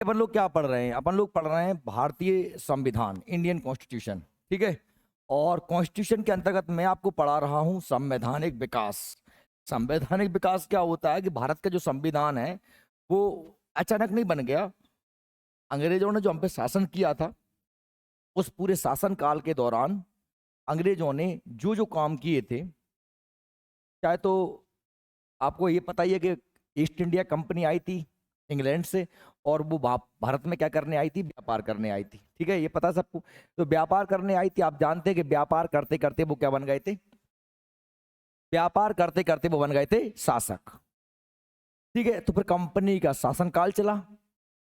अपन लोग क्या पढ़ रहे हैं? अपन लोग पढ़ रहे हैं भारतीय संविधान, इंडियन कॉन्स्टिट्यूशन, ठीक है। और कॉन्स्टिट्यूशन के अंतर्गत मैं आपको पढ़ा रहा हूं संवैधानिक विकास। संवैधानिक विकास क्या होता है कि भारत का जो संविधान है वो अचानक नहीं बन गया। अंग्रेजों ने जो हम पे शासन किया था, उस पूरे शासन काल के दौरान अंग्रेजों ने जो जो काम किए थे, चाहे तो आपको ये पता ही है कि ईस्ट इंडिया कंपनी आई थी इंग्लैंड से, और वो भारत में क्या करने आई थी? व्यापार करने आई थी, ठीक है, ये पता सबको। तो व्यापार करने आई थी, आप जानते हैं कि व्यापार करते करते वो क्या बन गए थे? व्यापार करते करते वो बन गए थे शासक, ठीक है। तो फिर कंपनी का शासन काल चला,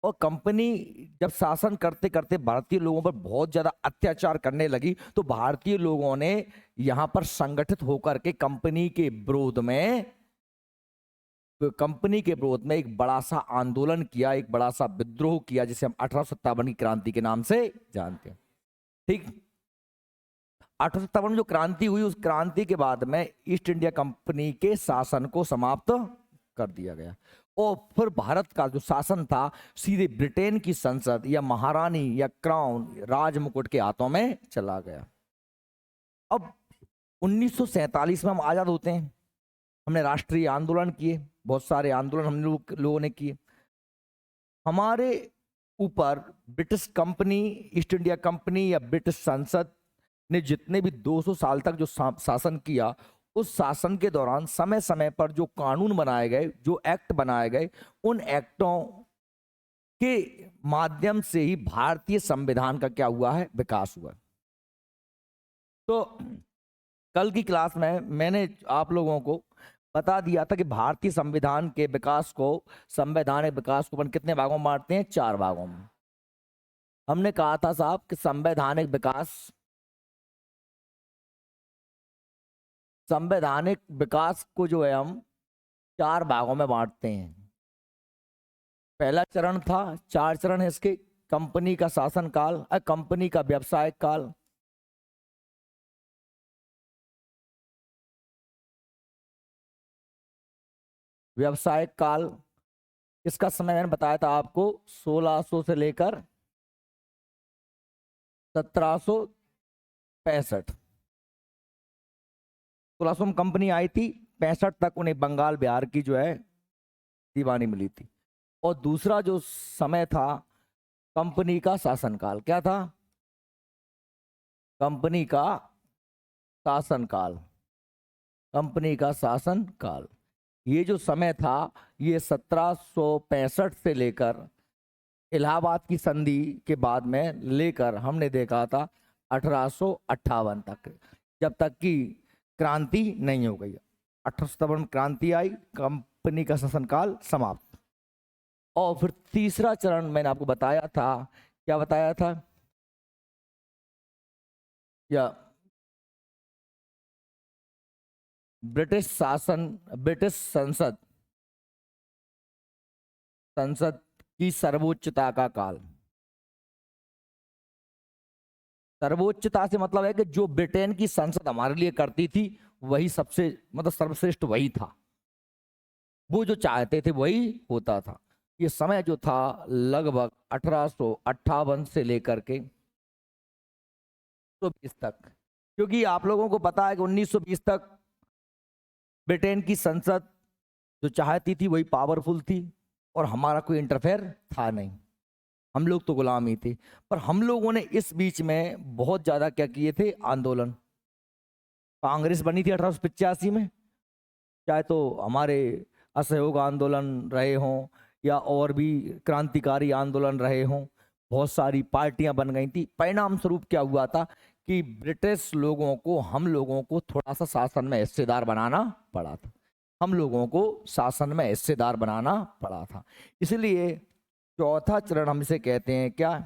और कंपनी जब शासन करते करते भारतीय लोगों पर बहुत ज्यादा अत्याचार करने लगी, तो भारतीय लोगों ने यहां पर संगठित होकर के कंपनी के विरोध में एक बड़ा सा आंदोलन किया, एक बड़ा सा विद्रोह किया, जिसे हम 1857 की क्रांति के नाम से जानते हैं, ठीक। 1857 जो क्रांति हुई, उस क्रांति के बाद में ईस्ट इंडिया कंपनी के शासन को समाप्त कर दिया गया, और फिर भारत का जो शासन था सीधे ब्रिटेन की संसद या महारानी या क्राउन राज मुकुट के हाथों में चला गया। अब 1947 में हम आजाद होते हैं। हमने राष्ट्रीय आंदोलन किए, बहुत सारे आंदोलन हम लोगों ने किए। हमारे ऊपर British company, east India company या ब्रिटिश संसद ने जितने भी 200 साल तक जो शासन किया, उस शासन के दौरान समय समय पर जो कानून बनाए गए, जो एक्ट बनाए गए, उन एक्टों के माध्यम से ही भारतीय संविधान का क्या हुआ है? विकास हुआ। तो कल की क्लास में मैंने आप लोगों को बता दिया था कि भारतीय संविधान के विकास को, संवैधानिक विकास को अपन कितने भागों में बांटते हैं? 4 भागों में। हमने कहा था साहब कि संवैधानिक विकास को जो है हम 4 भागों में बांटते हैं। पहला चरण था, 4 चरण है इसके: कंपनी का शासन काल, कंपनी का व्यवसायिक काल, व्यवसायिक काल, इसका समय मैंने बताया था आपको 1600 से लेकर 1765। 1600 में कंपनी आई थी, 65 तक उन्हें बंगाल बिहार की जो है दीवानी मिली थी। और दूसरा जो समय था कंपनी का शासनकाल, क्या था? कंपनी का शासनकाल, कंपनी का शासनकाल। ये जो समय था, ये 1765 से लेकर इलाहाबाद की संधि के बाद में लेकर हमने देखा था 1858 तक, जब तक कि क्रांति नहीं हो गई। 1857 क्रांति आई, कंपनी का शासनकाल समाप्त। और फिर तीसरा चरण मैंने आपको बताया था, क्या बताया था? या ब्रिटिश शासन, ब्रिटिश संसद संसद की सर्वोच्चता का काल। सर्वोच्चता से मतलब है कि जो ब्रिटेन की संसद हमारे लिए करती थी, वही सबसे मतलब सर्वश्रेष्ठ वही था, वो जो चाहते थे वही होता था। ये समय जो था लगभग 1858 से लेकर के 1920 तक, क्योंकि आप लोगों को पता है कि 1920 तक ब्रिटेन की संसद जो चाहती थी वही पावरफुल थी, और हमारा कोई इंटरफेयर था नहीं, हम लोग तो गुलाम ही थे। पर हम लोगों ने इस बीच में बहुत ज्यादा क्या किए थे? आंदोलन। कांग्रेस बनी थी 1885 में, चाहे तो हमारे असहयोग आंदोलन रहे हों या और भी क्रांतिकारी आंदोलन रहे हों, बहुत सारी पार्टियां बन गई थी। परिणाम स्वरूप क्या हुआ था कि ब्रिटिश लोगों को, हम लोगों को थोड़ा सा शासन में हिस्सेदार बनाना पड़ा था, हम लोगों को शासन में हिस्सेदार बनाना पड़ा था। इसलिए चौथा चरण हम इसे कहते हैं क्या?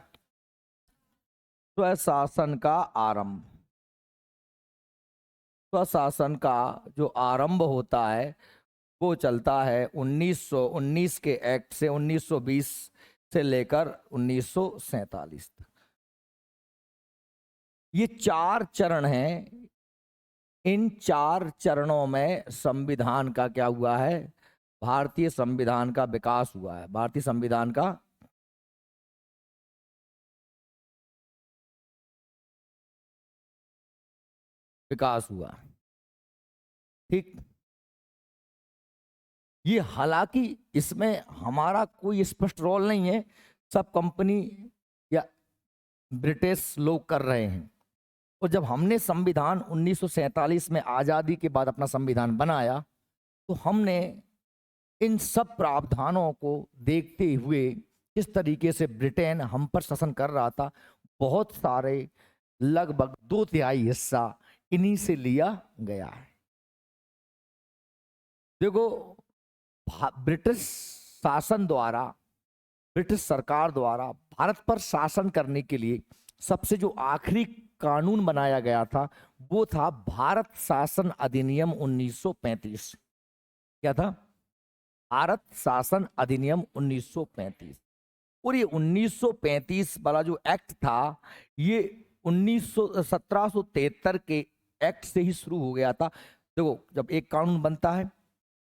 स्वशासन का आरंभ। स्वशासन का जो आरंभ होता है वो चलता है 1919 के एक्ट से, 1920 से लेकर 1947 तक। ये 4 चरण हैं। इन 4 चरणों में संविधान का क्या हुआ है? भारतीय संविधान का विकास हुआ है, भारतीय संविधान का विकास हुआ। ठीक, ये हालांकि इसमें हमारा कोई स्पष्ट रोल नहीं है, सब कंपनी या ब्रिटिश लोग कर रहे हैं। और जब हमने संविधान 1947 में आज़ादी के बाद अपना संविधान बनाया, तो हमने इन सब प्रावधानों को देखते हुए किस तरीके से ब्रिटेन हम पर शासन कर रहा था, बहुत सारे लगभग 2/3 हिस्सा इन्हीं से लिया गया है। देखो, ब्रिटिश शासन द्वारा, ब्रिटिश सरकार द्वारा भारत पर शासन करने के लिए सबसे जो आखिरी कानून बनाया गया था वो था भारत शासन अधिनियम 1935। क्या था? भारत शासन अधिनियम 1935। और ये 1935 वाला जो एक्ट था, ये 1773 के एक्ट से ही शुरू हो गया था। देखो, जब एक कानून बनता है,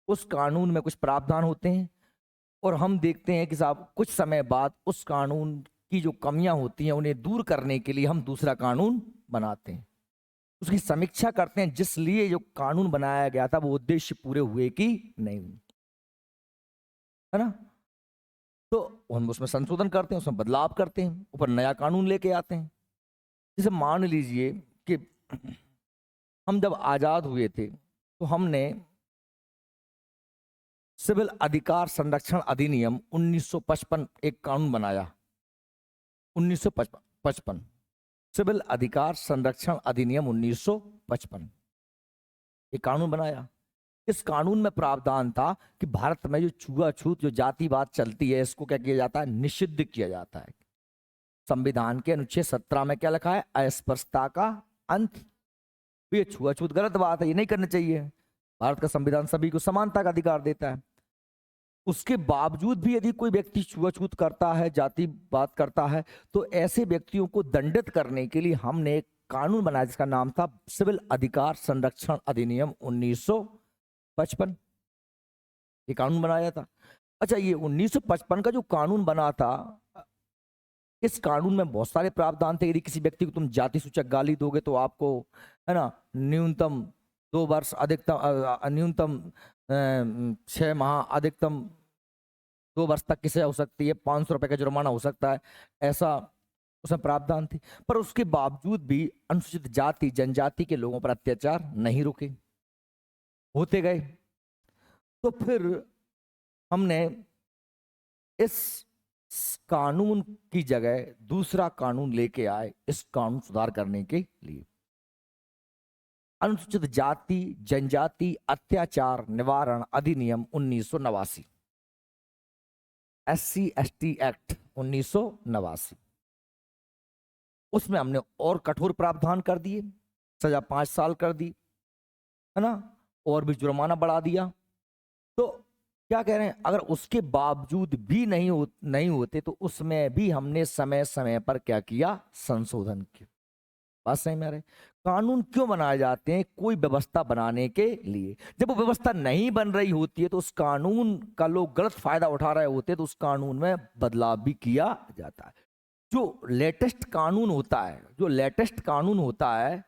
उस कानून में कुछ प्रावधान होते हैं, और हम देखते हैं कि साहब कुछ समय बाद उस कानून की जो कमियां होती हैं उन्हें दूर करने के लिए हम दूसरा कानून बनाते हैं, उसकी समीक्षा करते हैं, जिस लिए जो कानून बनाया गया था वो उद्देश्य पूरे हुए कि नहीं, है ना। तो हम उसमें संशोधन करते हैं, उसमें बदलाव करते हैं, ऊपर नया कानून लेके आते हैं। जैसे मान लीजिए कि हम जब आजाद हुए थे तो हमने सिविल अधिकार संरक्षण अधिनियम 1955 एक कानून बनाया। 1955 सिविल अधिकार संरक्षण अधिनियम 1955 एक कानून बनाया। इस कानून में प्रावधान था कि भारत में जो छुआछूत, जो जातिवाद चलती है, इसको क्या किया जाता है? निषिद्ध किया जाता है। संविधान के अनुच्छेद 17 में क्या लिखा है? अस्पृश्यता का अंत। ये छुआछूत गलत बात है, ये नहीं करनी चाहिए। भारत का संविधान सभी को समानता का अधिकार देता है। उसके बावजूद भी यदि कोई व्यक्ति छुआछूत करता है, जातिवाद करता है, तो ऐसे व्यक्तियों को दंडित करने के लिए हमने एक कानून बनाया जिसका नाम था सिविल अधिकार संरक्षण अधिनियम 1955। ये कानून बनाया था। अच्छा, ये 1955 का जो कानून बना था, इस कानून में बहुत सारे प्रावधान थे। यदि किसी व्यक्ति को तुम जाति सूचक गाली दोगे तो आपको, है ना, न्यूनतम 2 वर्ष, अधिकतम न्यूनतम 6 माह, अधिकतम 2 वर्ष तक की सजा हो सकती है, 500 रुपए का जुर्माना हो सकता है, ऐसा उसमें प्रावधान थी। पर उसके बावजूद भी अनुसूचित जाति जनजाति के लोगों पर अत्याचार नहीं रुके, होते गए। तो फिर हमने इस कानून की जगह दूसरा कानून लेके आए, इस कानून सुधार करने के लिए। अनुसूचित जाति जनजाति अत्याचार निवारण अधिनियम 1989, SC/ST एक्ट 1989। उसमें हमने और कठोर प्रावधान कर दिए, सजा 5 साल कर दी, है ना, और भी जुर्माना बढ़ा दिया। तो क्या कह रहे हैं, अगर उसके बावजूद भी नहीं होते तो उसमें भी हमने समय समय पर क्या किया? संशोधन किया। बात सही में आ रही? कानून क्यों बनाए जाते हैं? कोई व्यवस्था बनाने के लिए। जब वो व्यवस्था नहीं बन रही होती है तो उस कानून का लोग गलत फायदा उठा रहे होते हैं, तो उस कानून में बदलाव भी किया जाता है। जो लेटेस्ट कानून होता है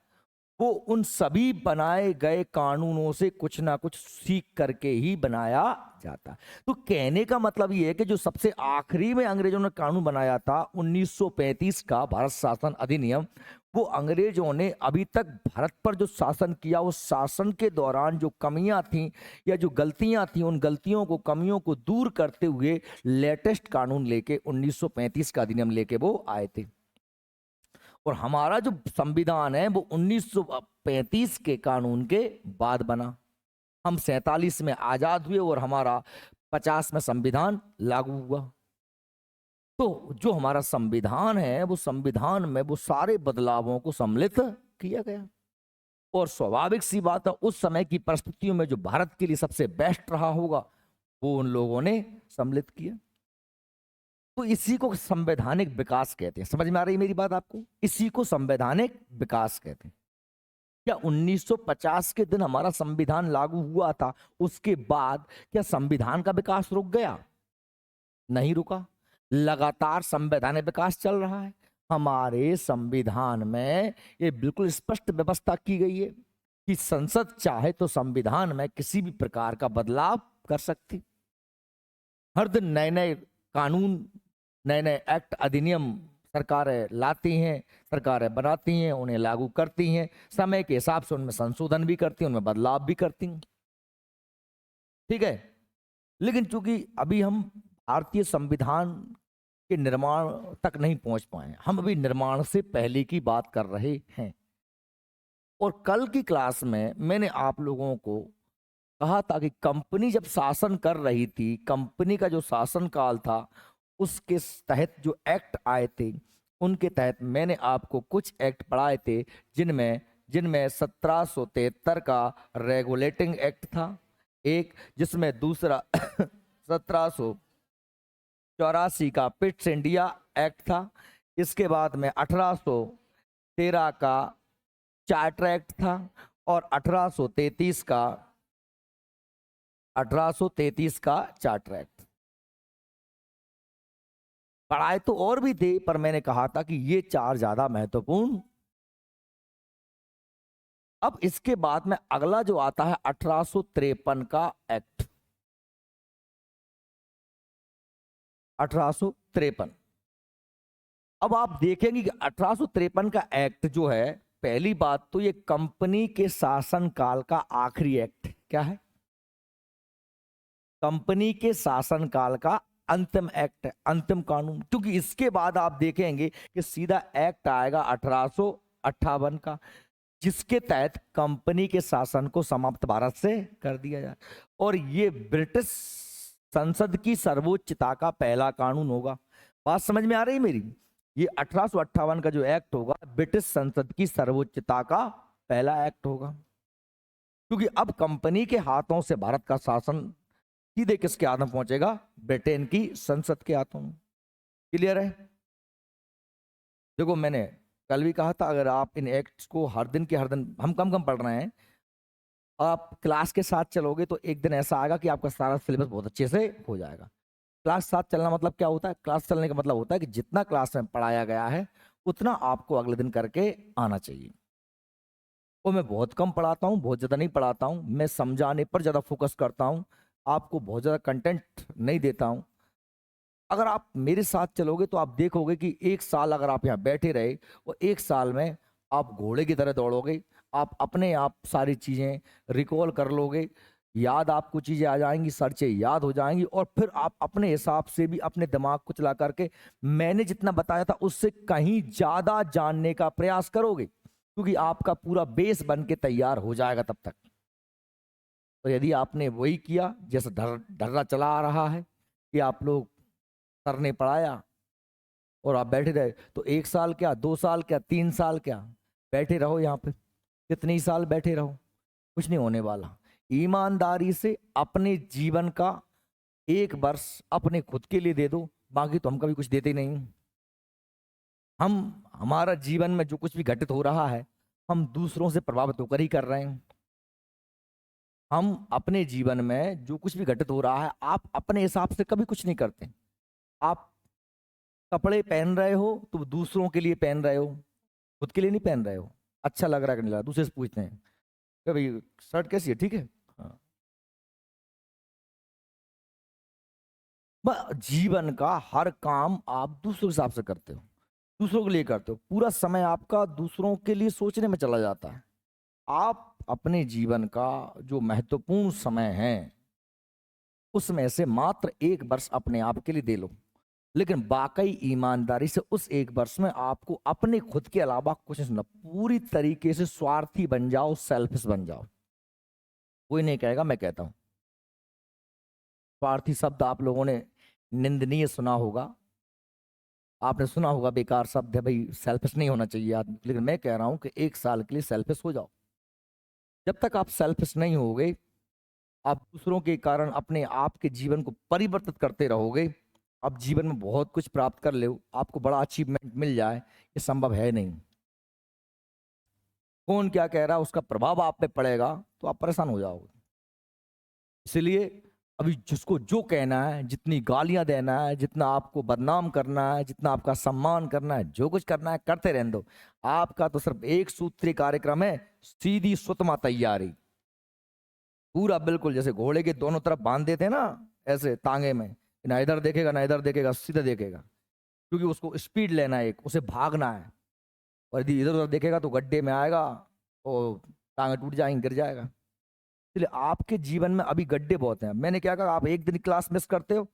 वो उन सभी बनाए गए कानूनों से कुछ ना कुछ सीख करके ही बनाया जाता है। तो कहने का मतलब ये है कि जो सबसे आखिरी में अंग्रेजों ने कानून बनाया था 1935 का भारत शासन अधिनियम, वो अंग्रेजों ने अभी तक भारत पर जो शासन किया, उस शासन के दौरान जो कमियां थीं या जो गलतियां थीं, उन गलतियों को, कमियों को दूर करते हुए लेटेस्ट कानून लेके 1935 का अधिनियम लेके वो आए थे। और हमारा जो संविधान है वो 1935 के कानून के बाद बना। हम 47 में आजाद हुए और हमारा 50 में संविधान लागू हुआ। तो जो हमारा संविधान है, वो संविधान में वो सारे बदलावों को सम्मिलित किया गया। और स्वाभाविक सी बात है, उस समय की परिस्थितियों में जो भारत के लिए सबसे बेस्ट रहा होगा वो उन लोगों ने सम्मिलित किया। तो इसी को संवैधानिक विकास कहते हैं। समझ में आ रही है मेरी बात आपको? इसी को संवैधानिक विकास कहते हैं। क्या 1950 के दिन हमारा संविधान लागू हुआ था, उसके बाद क्या संविधान का विकास रुक गया? नहीं रुका, लगातार संवैधानिक विकास चल रहा है। हमारे संविधान में ये बिल्कुल स्पष्ट व्यवस्था की गई है कि संसद चाहे तो संविधान में किसी भी प्रकार का बदलाव कर सकती। हर दिन नए नए कानून, नए नए एक्ट, अधिनियम सरकारें लाती हैं, सरकारें बनाती हैं, उन्हें लागू करती हैं, समय के हिसाब से उनमें संशोधन भी करती हैं, उनमें बदलाव भी करती हैं। ठीक है, लेकिन चूंकि अभी हम भारतीय संविधान के निर्माण तक नहीं पहुंच पाए, हम अभी निर्माण से पहले की बात कर रहे हैं। और कल की क्लास में मैंने आप लोगों को कहा था कि कंपनी जब शासन कर रही थी, कंपनी का जो शासन काल था, उसके तहत जो एक्ट आए थे, उनके तहत मैंने आपको कुछ एक्ट पढ़ाए थे, जिनमें जिनमें 1773 का रेगुलेटिंग एक्ट था एक, जिसमें दूसरा 1784 का पिट्स इंडिया एक्ट था। इसके बाद में 1813 का चार्टर एक्ट था, और 1833 का चार्टर एक्ट। पढ़ाए तो और भी थे, पर मैंने कहा था कि ये चार ज्यादा महत्वपूर्ण। अब इसके बाद में अगला जो आता है 1853 का एक्ट, 1853। अब आप देखेंगे कि 1853 का एक्ट जो है, पहली बात तो ये कंपनी के शासन काल का आखिरी एक्ट क्या है, कंपनी के शासन काल का अंतिम एक्ट है, अंतिम कानून। क्योंकि इसके बाद आप देखेंगे कि सीधा एक्ट आएगा 1858 का, जिसके तहत कंपनी के शासन को समाप्त भारत से कर दिया जाए, और ये ब्रिटिश संसद की सर्वोच्चता का पहला कानून होगा। बात समझ में आ रही है मेरी? ये 1858 का जो एक्ट होगा, ब्रिटिश संसद की सर्वोच्चता का पहला एक्ट होगा, क्योंकि अब कंपनी के हाथों से भारत का शासन सीधे किसके हाथ में पहुंचेगा? ब्रिटेन की संसद के हाथों में। क्लियर है? देखो, मैंने कल भी कहा था, अगर आप इन एक्ट्स को हर दिन के हर दिन, हम कम कम पढ़ रहे हैं, आप क्लास के साथ चलोगे तो एक दिन ऐसा आएगा कि आपका सारा सिलेबस बहुत अच्छे से हो जाएगा। क्लास साथ चलना मतलब क्या होता है? क्लास चलने का मतलब होता है कि जितना क्लास में पढ़ाया गया है उतना आपको अगले दिन करके आना चाहिए। और मैं बहुत कम पढ़ाता हूँ, बहुत ज़्यादा नहीं पढ़ाता हूँ, मैं समझाने पर ज़्यादा फोकस करता हूँ, आपको बहुत ज़्यादा कंटेंट नहीं देता हूँ। अगर आप मेरे साथ चलोगे तो आप देखोगे कि एक साल अगर आप यहाँ बैठे रहे, और एक साल में आप घोड़े की तरह दौड़ोगे, आप अपने आप सारी चीज़ें रिकॉल कर लोगे, याद आपको चीज़ें आ जाएंगी, सर्चें याद हो जाएंगी, और फिर आप अपने हिसाब से भी अपने दिमाग को चला करके मैंने जितना बताया था उससे कहीं ज़्यादा जानने का प्रयास करोगे, क्योंकि आपका पूरा बेस बन के तैयार हो जाएगा तब तक। और यदि आपने वही किया जैसे ढर्रा चला आ रहा है कि आप लोग सर ने पढ़ाया और आप बैठे रहे, तो एक साल क्या, 2 साल क्या, 3 साल क्या, बैठे रहो यहाँ पे, कितने ही साल बैठे रहो, कुछ नहीं होने वाला। ईमानदारी से अपने जीवन का 1 वर्ष अपने खुद के लिए दे दो, बाकी तो हम कभी कुछ देते नहीं। हम हमारा जीवन में जो कुछ भी घटित हो रहा है, हम दूसरों से प्रभावित होकर ही कर रहे हैं। हम अपने जीवन में जो कुछ भी घटित हो रहा है, आप अपने हिसाब से कभी कुछ नहीं करते। आप कपड़े पहन रहे हो तो दूसरों के लिए पहन रहे हो, खुद के लिए नहीं पहन रहे हो। अच्छा लग रहा है कि नहीं लग रहा, दूसरे से पूछते हैं कि भाई शर्ट कैसी है, ठीक है। हाँ। जीवन का हर काम आप दूसरों के हिसाब से करते हो, दूसरों के लिए करते हो, पूरा समय आपका दूसरों के लिए सोचने में चला जाता है। आप अपने जीवन का जो महत्वपूर्ण समय है उसमें से मात्र 1 वर्ष अपने आप के लिए दे लो, लेकिन वाकई ईमानदारी से उस 1 वर्ष में आपको अपने खुद के अलावा कुछ नहीं सुनना, पूरी तरीके से स्वार्थी बन जाओ, सेल्फिश बन जाओ। कोई नहीं कहेगा, मैं कहता हूं। स्वार्थी शब्द आप लोगों ने निंदनीय सुना होगा, आपने सुना होगा बेकार शब्द है भाई, सेल्फिश नहीं होना चाहिए आदमी, लेकिन मैं कह रहा हूं कि 1 साल के लिए सेल्फिश हो जाओ। जब तक आप सेल्फिश नहीं होगे, आप दूसरों के कारण अपने आप के जीवन को परिवर्तित करते रहोगे, आप जीवन में बहुत कुछ प्राप्त कर ले, आपको बड़ा अचीवमेंट मिल जाए, ये संभव है नहीं। कौन क्या कह रहा है उसका प्रभाव आप पे पड़ेगा तो आप परेशान हो जाओगे। इसलिए अभी जिसको जो कहना है, जितनी गालियां देना है, जितना आपको बदनाम करना है, जितना आपका सम्मान करना है, जो कुछ करना है करते रहने दो। आपका तो सिर्फ एक सूत्री कार्यक्रम है, सीधी सुतमा तैयारी। पूरा बिल्कुल जैसे घोड़े के दोनों तरफ बांध देते हैं ना, ऐसे तांगे में, ना इधर देखेगा ना इधर देखेगा, सीधे देखेगा, क्योंकि उसको स्पीड लेना है, एक उसे भागना है। और यदि इधर उधर देखेगा तो गड्ढे में आएगा और टांगे टूट जाएंगे, गिर जाएगा। इसलिए आपके जीवन में अभी गड्ढे बहुत हैं। मैंने क्या कहा, आप एक दिन क्लास मिस करते हो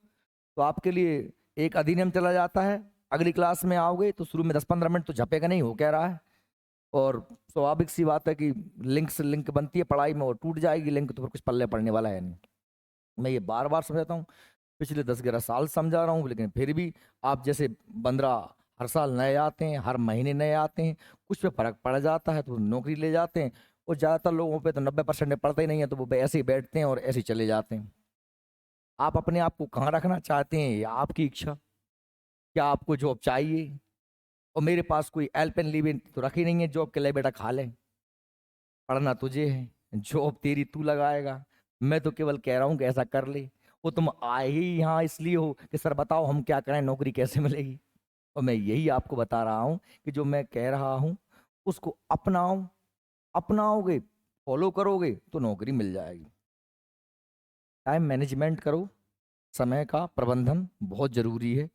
तो आपके लिए एक अधिनियम चला जाता है। अगली क्लास में आओगे तो शुरू में 10-15 मिनट तो झपेगा नहीं, हो क्या रहा है। और स्वाभाविक सी बात है कि लिंक से लिंक बनती है पढ़ाई में, और टूट जाएगी लिंक तो फिर कुछ पल्ले पड़ने वाला है नहीं। मैं ये बार बार समझाता हूँ, पिछले 10-11 साल समझा रहा हूँ, लेकिन फिर भी आप जैसे बंदरा हर साल नए आते हैं, हर महीने नए आते हैं, कुछ पे फर्क पड़ जाता है तो नौकरी ले जाते हैं। और ज़्यादातर लोगों पे तो 90% में पढ़ते ही नहीं है, तो वो ऐसे ही बैठते हैं और ऐसे ही चले जाते हैं। आप अपने आप को कहाँ रखना चाहते हैं, या आपकी इच्छा, क्या आपको जॉब चाहिए? और मेरे पास कोई हेल्प एंड लिव इन तो रखी नहीं है जॉब के लिए, बेटा खा ले। पढ़ना तुझे है, जॉब तेरी तू लगाएगा। मैं तो केवल कह रहा हूँ कि ऐसा कर ले। वो तुम आए ही यहाँ इसलिए हो कि सर बताओ हम क्या करें, नौकरी कैसे मिलेगी। और मैं यही आपको बता रहा हूँ कि जो मैं कह रहा हूँ उसको अपनाओ। अपनाओगे, फॉलो करोगे तो नौकरी मिल जाएगी। टाइम मैनेजमेंट करो, समय का प्रबंधन बहुत जरूरी है।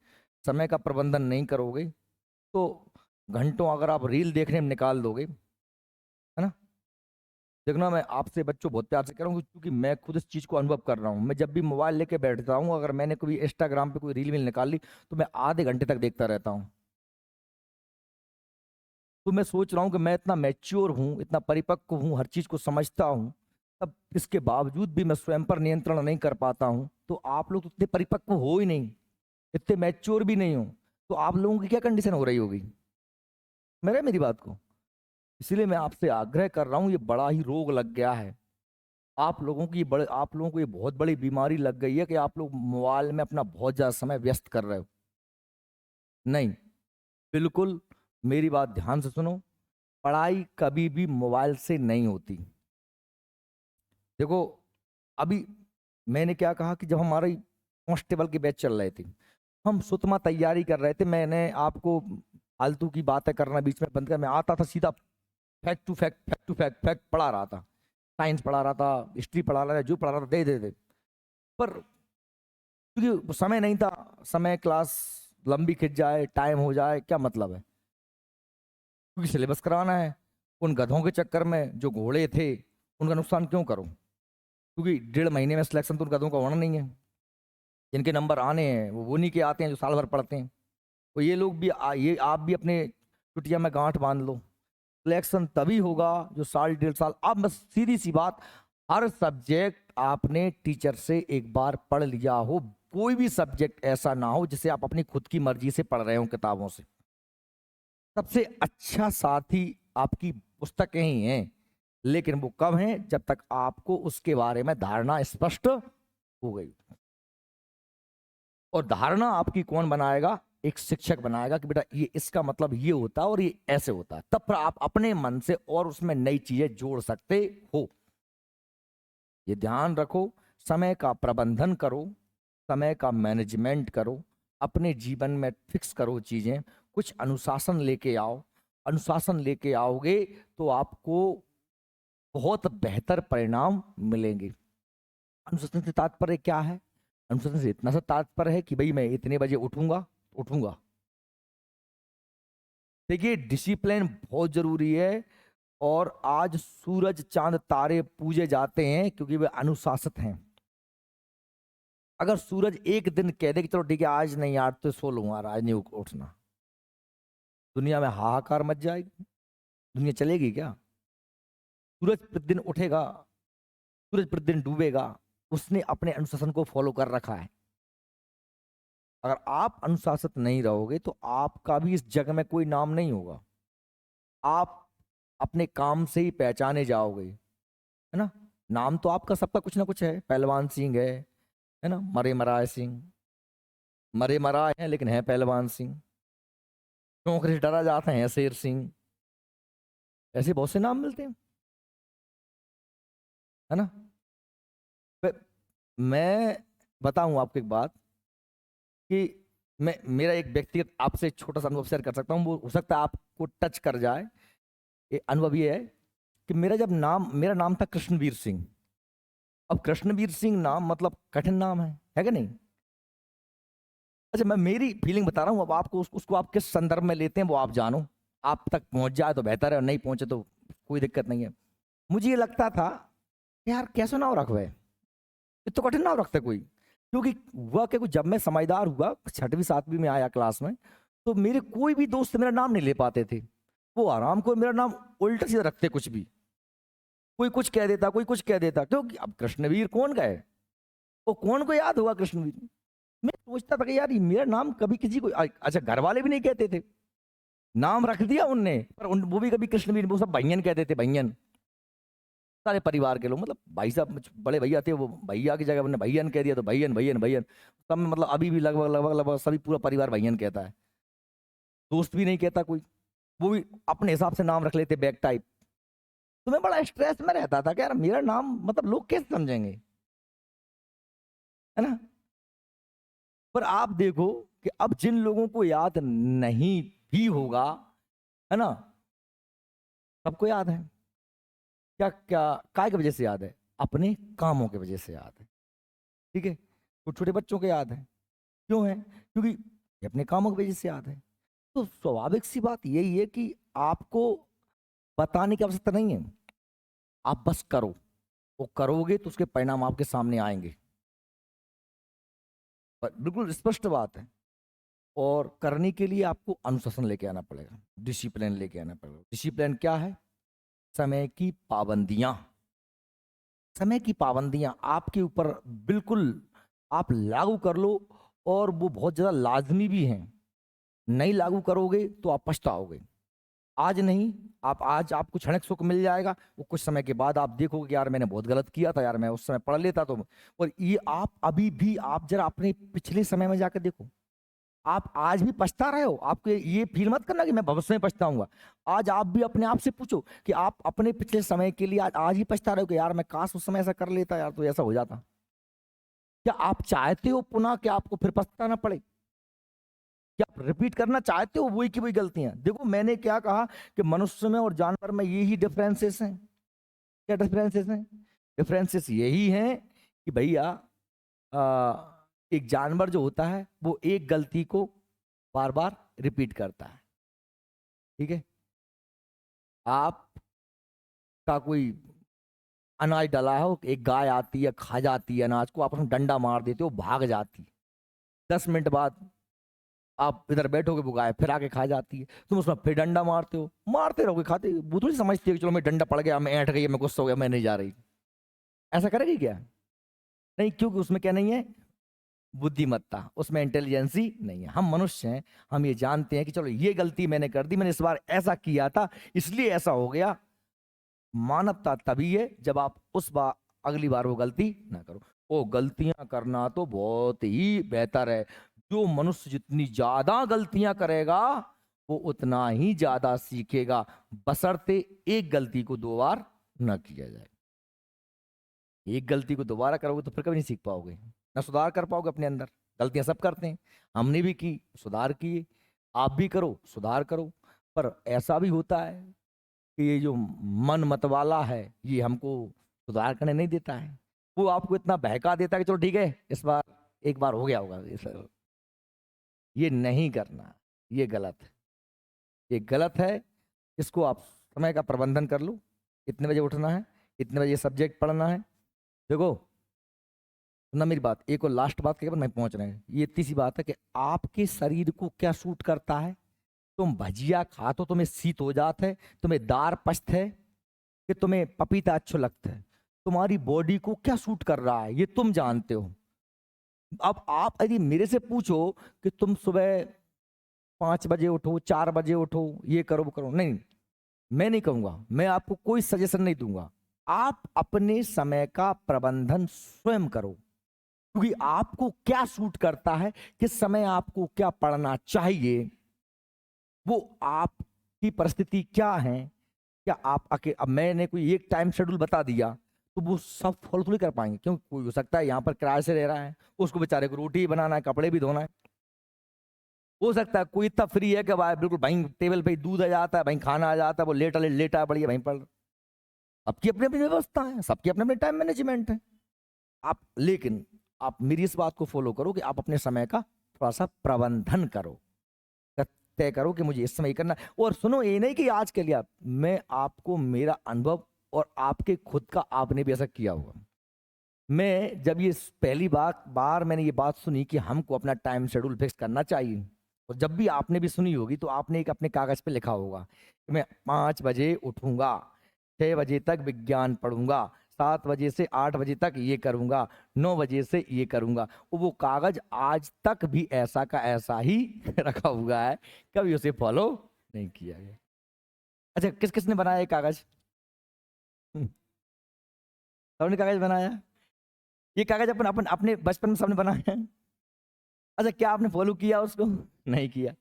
समय का प्रबंधन नहीं करोगे तो घंटों अगर आप रील देखने में निकाल दोगे, है ना। देखना, मैं आपसे बच्चों बहुत प्यार से कह रहा हूँ, क्योंकि मैं खुद इस चीज़ को अनुभव कर रहा हूँ। मैं जब भी मोबाइल लेके बैठता हूँ, अगर मैंने कभी इंस्टाग्राम पे कोई रील वील निकाल ली तो मैं आधे घंटे तक देखता रहता हूँ। तो मैं सोच रहा हूँ कि मैं इतना मैच्योर हूँ, इतना परिपक्व हूँ, हर चीज़ को समझता हूँ, तब इसके बावजूद भी मैं स्वयं पर नियंत्रण नहीं कर पाता हूँ। तो आप लोग तो इतने परिपक्व हो ही नहीं, इतने मैच्योर भी नहीं हो, तो आप लोगों की क्या कंडीशन हो रही होगी। मेरी बात को, इसीलिए मैं आपसे आग्रह कर रहा हूँ, ये बड़ा ही रोग लग गया है आप लोगों को ये बहुत बड़ी बीमारी लग गई है कि आप लोग मोबाइल में अपना बहुत ज़्यादा समय व्यस्त कर रहे हो। नहीं, बिल्कुल, मेरी बात ध्यान से सुनो। पढ़ाई कभी भी मोबाइल से नहीं होती। देखो, अभी मैंने क्या कहा कि जब हमारी कांस्टेबल की बैच चल रहे थे, हम सुतमा तैयारी कर रहे थे, मैंने आपको फालतू की बातें करना बीच में बंद कर, मैं आता था सीधा fact to fact, fact to fact, fact पढ़ा रहा था। साइंस पढ़ा रहा था, हिस्ट्री पढ़ा रहा था, जो पढ़ा रहा था दे दे दे। पर क्योंकि समय नहीं था, समय क्लास लंबी खिंच जाए, टाइम हो जाए, क्या मतलब है, क्योंकि सिलेबस कराना है। उन गधों के चक्कर में जो घोड़े थे उनका नुकसान क्यों करो, क्योंकि 1.5 महीने में सिलेक्शन तो उन गधों का होना नहीं है। जिनके नंबर आने हैं वो नहीं के आते हैं जो साल भर पढ़ते हैं। तो ये लोग भी ये आप भी अपने चुटिया में गांठ बांध लो, सिलेक्शन तभी होगा जो साल 1.5 साल। अब बस सीधी सी बात, हर सब्जेक्ट आपने टीचर से एक बार पढ़ लिया हो। कोई भी सब्जेक्ट ऐसा ना हो जिसे आप अपनी खुद की मर्जी से पढ़ रहे हो किताबों से। सबसे अच्छा साथी आपकी पुस्तकें ही हैं, लेकिन वो कब हैं, जब तक आपको उसके बारे में धारणा स्पष्ट हो गई। और धारणा आपकी कौन बनाएगा, एक शिक्षक बनाएगा कि बेटा ये इसका मतलब ये होता है और ये ऐसे होता है। तब फिर आप अपने मन से और उसमें नई चीजें जोड़ सकते हो। ये ध्यान रखो, समय का प्रबंधन करो, समय का मैनेजमेंट करो, अपने जीवन में फिक्स करो चीजें, कुछ अनुशासन लेके आओ। अनुशासन लेके आओगे तो आपको बहुत बेहतर परिणाम मिलेंगे। अनुशासन से तात्पर्य क्या है? अनुशासन से इतना सा तात्पर्य है कि भाई मैं इतने बजे उठूंगा, उठूंगा। देखिए, डिसिप्लिन बहुत जरूरी है। और आज सूरज चांद तारे पूजे जाते हैं क्योंकि वे अनुशासित हैं। अगर सूरज एक दिन कह दे कि चलो ठीक है आज नहीं, आज तो सो लूंगा, आज नहीं उठना, दुनिया में हाहाकार मच जाएगी। दुनिया चलेगी क्या? सूरज प्रतिदिन उठेगा, सूरज प्रतिदिन डूबेगा। उसने अपने अनुशासन को फॉलो कर रखा है। अगर आप अनुशासित नहीं रहोगे तो आपका भी इस जग में कोई नाम नहीं होगा। आप अपने काम से ही पहचाने जाओगे, है ना। नाम तो आपका सबका कुछ ना कुछ है, पहलवान सिंह है ना, मरे मराए सिंह, मरे मराए हैं लेकिन है पहलवान सिंह। नौकरी से डरा जाते हैं शेर सिंह। ऐसे बहुत से नाम मिलते हैं, है ना। वे- मैं बताऊं आपको एक बात कि मैं मेरा एक व्यक्तिगत आपसे छोटा सा अनुभव शेयर कर सकता हूँ, वो हो सकता है आपको टच कर जाए। ये अनुभव ये है कि मेरा नाम था कृष्णवीर सिंह। अब कृष्णवीर सिंह नाम मतलब कठिन नाम है कि नहीं? अच्छा, मैं मेरी फीलिंग बता रहा हूँ, अब आपको उसको आप किस संदर्भ में लेते हैं वो आप जानो। आप तक पहुंच जाए तो बेहतर है, और नहीं पहुंचे तो कोई दिक्कत नहीं है। मुझे ये लगता था यार कैसे नाम रखो है, ये तो कठिन नाम रखते कोई। क्योंकि हुआ क्या, जब मैं समझदार हुआ 6वीं 7वीं में आया क्लास में, तो मेरे कोई भी दोस्त मेरा नाम नहीं ले पाते थे। वो आराम को मेरा नाम उल्टा सीधा रखते, कुछ भी, कोई कुछ कह देता, कोई कुछ कह देता। क्योंकि अब कृष्णवीर कौन गए, वो कौन को याद होगा कृष्णवीर। मैं सोचता था कि यार ये मेरा नाम कभी किसी को अच्छा घर वाले भी नहीं कहते थे, नाम रख दिया उनने, पर वो भी कभी कृष्णवीर, वो सब भैयन कहते थे, भैयन। सारे परिवार के लोग, मतलब भाई साहब बड़े भैया थे, वो भैया की जगह उन्होंने भैयन कह दिया, तो भैयन भैयन भैयन सब में, मतलब अभी भी लगभग लगभग लगभग सभी पूरा परिवार भैयन कहता है। दोस्त भी नहीं कहता कोई, वो भी अपने हिसाब से नाम रख लेते बैक टाइप। तो मैं बड़ा स्ट्रेस में रहता था कि यार मेरा नाम मतलब लोग कैसे समझेंगे, है ना? पर आप देखो कि अब जिन लोगों को याद नहीं भी होगा, है ना, सबको याद है। क्या क्या काय की वजह से याद है? अपने कामों की वजह से याद है। ठीक है, कुछ छोटे बच्चों को याद है, क्यों है? क्योंकि ये अपने कामों की वजह से याद है। तो स्वाभाविक सी बात यही है कि आपको बताने की आवश्यकता नहीं है, आप बस करो। वो करोगे तो उसके परिणाम आपके सामने आएंगे, पर बिल्कुल स्पष्ट बात है। और करने के लिए आपको अनुशासन लेके आना पड़ेगा, डिसिप्लिन लेके आना पड़ेगा। डिसिप्लिन क्या है? समय की पाबंदियां। समय की पाबंदियां आपके ऊपर बिल्कुल आप लागू कर लो, और वो बहुत ज्यादा लाजमी भी हैं। नहीं लागू करोगे तो आप पछताओगे। आज नहीं, आप आज आपको क्षणिक सुख मिल जाएगा, वो कुछ समय के बाद आप देखोगे कि यार मैंने बहुत गलत किया था, यार मैं उस समय पढ़ लेता तो। और ये आप अभी भी आप जरा अपने पिछले समय में जाकर देखो, आप आज भी पछता रहे हो। आपको ये फील मत करना कि मैं भविष्य में पछताऊंगा। आज आप भी अपने आप से पूछो कि आप अपने पिछले समय के लिए आज ही पछता रहे हो कि यार मैं काश उस समय ऐसा कर लेता, यार तो ऐसा हो जाता। क्या आप चाहते हो पुनः कि आपको फिर पछताना पड़े? क्या आप रिपीट करना चाहते हो वही की वही गलतियां? देखो मैंने क्या कहा कि मनुष्य में और जानवर में यही डिफरेंसेस हैं। क्या डिफरेंसेस हैं? डिफरेंसेस यही हैं कि भैया एक जानवर जो होता है वो एक गलती को बार बार रिपीट करता है। ठीक है, आपका कोई अनाज डला हो, एक गाय आती है खा जाती है अनाज को, आप उसमें डंडा मार देते हो, भाग जाती। 10 मिनट बाद आप इधर बैठोगे, वो गाय फिर आके खा जाती है, तुम उसमें फिर डंडा मारते हो, मारते रहोगे, खाते। वो थोड़ी समझती है कि चलो मैं डंडा पड़ गया, मैं ऐंठ गई, मैं गुस्सा हो गया, मैं नहीं जा रही। ऐसा करेगी क्या? नहीं, क्योंकि उसमें क्या नहीं है? बुद्धिमत्ता, उसमें इंटेलिजेंसी नहीं है। हम मनुष्य हैं, हम ये जानते हैं कि चलो ये गलती मैंने कर दी, मैंने इस बार ऐसा किया था इसलिए ऐसा हो गया। मानवता तभी है जब आप उस बार अगली बार वो गलती ना करो। वो गलतियां करना तो बहुत ही बेहतर है। जो मनुष्य जितनी ज्यादा गलतियां करेगा वो उतना ही ज्यादा सीखेगा, बशर्ते एक गलती को 2 बार न किया जाए। एक गलती को दोबारा करोगे तो फिर कभी नहीं सीख पाओगे, ना सुधार कर पाओगे अपने अंदर। गलतियां सब करते हैं, हमने भी की, सुधार किए, आप भी करो, सुधार करो। पर ऐसा भी होता है कि ये जो मन मत वाला है ये हमको सुधार करने नहीं देता है। वो आपको इतना बहका देता है कि चलो ठीक है इस बार, एक बार हो गया होगा ये नहीं करना, ये गलत है, ये गलत है। इसको आप समय का प्रबंधन कर लो, इतने बजे उठना है, इतने बजे सब्जेक्ट पढ़ना है। देखो ना, मेरी बात एक और लास्ट बात के बाद मैं पहुंच रहे हैं, ये इतनी सी बात है कि आपके शरीर को क्या सूट करता है। तुम भजिया खा तो तुम्हें शीत हो जाता है, तुम्हें दार पस्त है, कि तुम्हें पपीता अच्छा लगता है। तुम्हारी बॉडी को क्या सूट कर रहा है ये तुम जानते हो। अब आप यदि मेरे से पूछो कि तुम सुबह 5 बजे उठो, 4 बजे उठो, ये करो वो करो, नहीं, मैं नहीं कहूंगा, मैं आपको कोई सजेशन नहीं दूंगा। आप अपने समय का प्रबंधन स्वयं करो, क्योंकि आपको क्या सूट करता है, किस समय आपको क्या पढ़ना चाहिए, वो आपकी परिस्थिति क्या है। क्या आप अब मैंने कोई एक टाइम शेड्यूल बता दिया तो वो सब फॉलो थोड़ी कर पाएंगे, क्योंकि कोई हो सकता है यहाँ पर किराए से रह रहा है, उसको बेचारे को रोटी ही बनाना है, कपड़े भी धोना है। हो सकता है कोई इतना फ्री है कि भाई बिल्कुल भाई टेबल पे ही दूध आ जाता है, भाई खाना आ जाता है, वो लेटा लेटा है बढ़िया भाई पढ़। सबकी अपनी अपनी व्यवस्था है, सबकी अपने अपने टाइम मैनेजमेंट है। आप लेकिन आप मेरी इस बात को फॉलो करो कि आप अपने समय का थोड़ा सा प्रबंधन करो, तय करो कि मुझे इस समय ये करना है। और सुनो, ये नहीं कि आज के लिए मैं आपको मेरा अनुभव और आपके खुद का, आपने भी ऐसा किया होगा। मैं जब ये पहली बार मैंने ये बात सुनी कि हमको अपना टाइम शेड्यूल फिक्स करना चाहिए, और जब भी आपने भी सुनी होगी तो आपने एक अपने कागज पे लिखा होगा कि मैं 5 बजे उठूंगा, 6 बजे तक विज्ञान पढ़ूंगा, 7 बजे से 8 बजे तक ये करूंगा, 9 बजे से ये करूंगा। वो कागज आज तक भी ऐसा का ऐसा ही रखा हुआ है, कभी उसे फॉलो नहीं किया गया। अच्छा, किस किसने बनाया ये कागज? सबने कागज बनाया? ये कागज अपन अपन अपने बचपन में सबने बनाया है? अच्छा, क्या आपने फॉलो किया उसको? नहीं किया।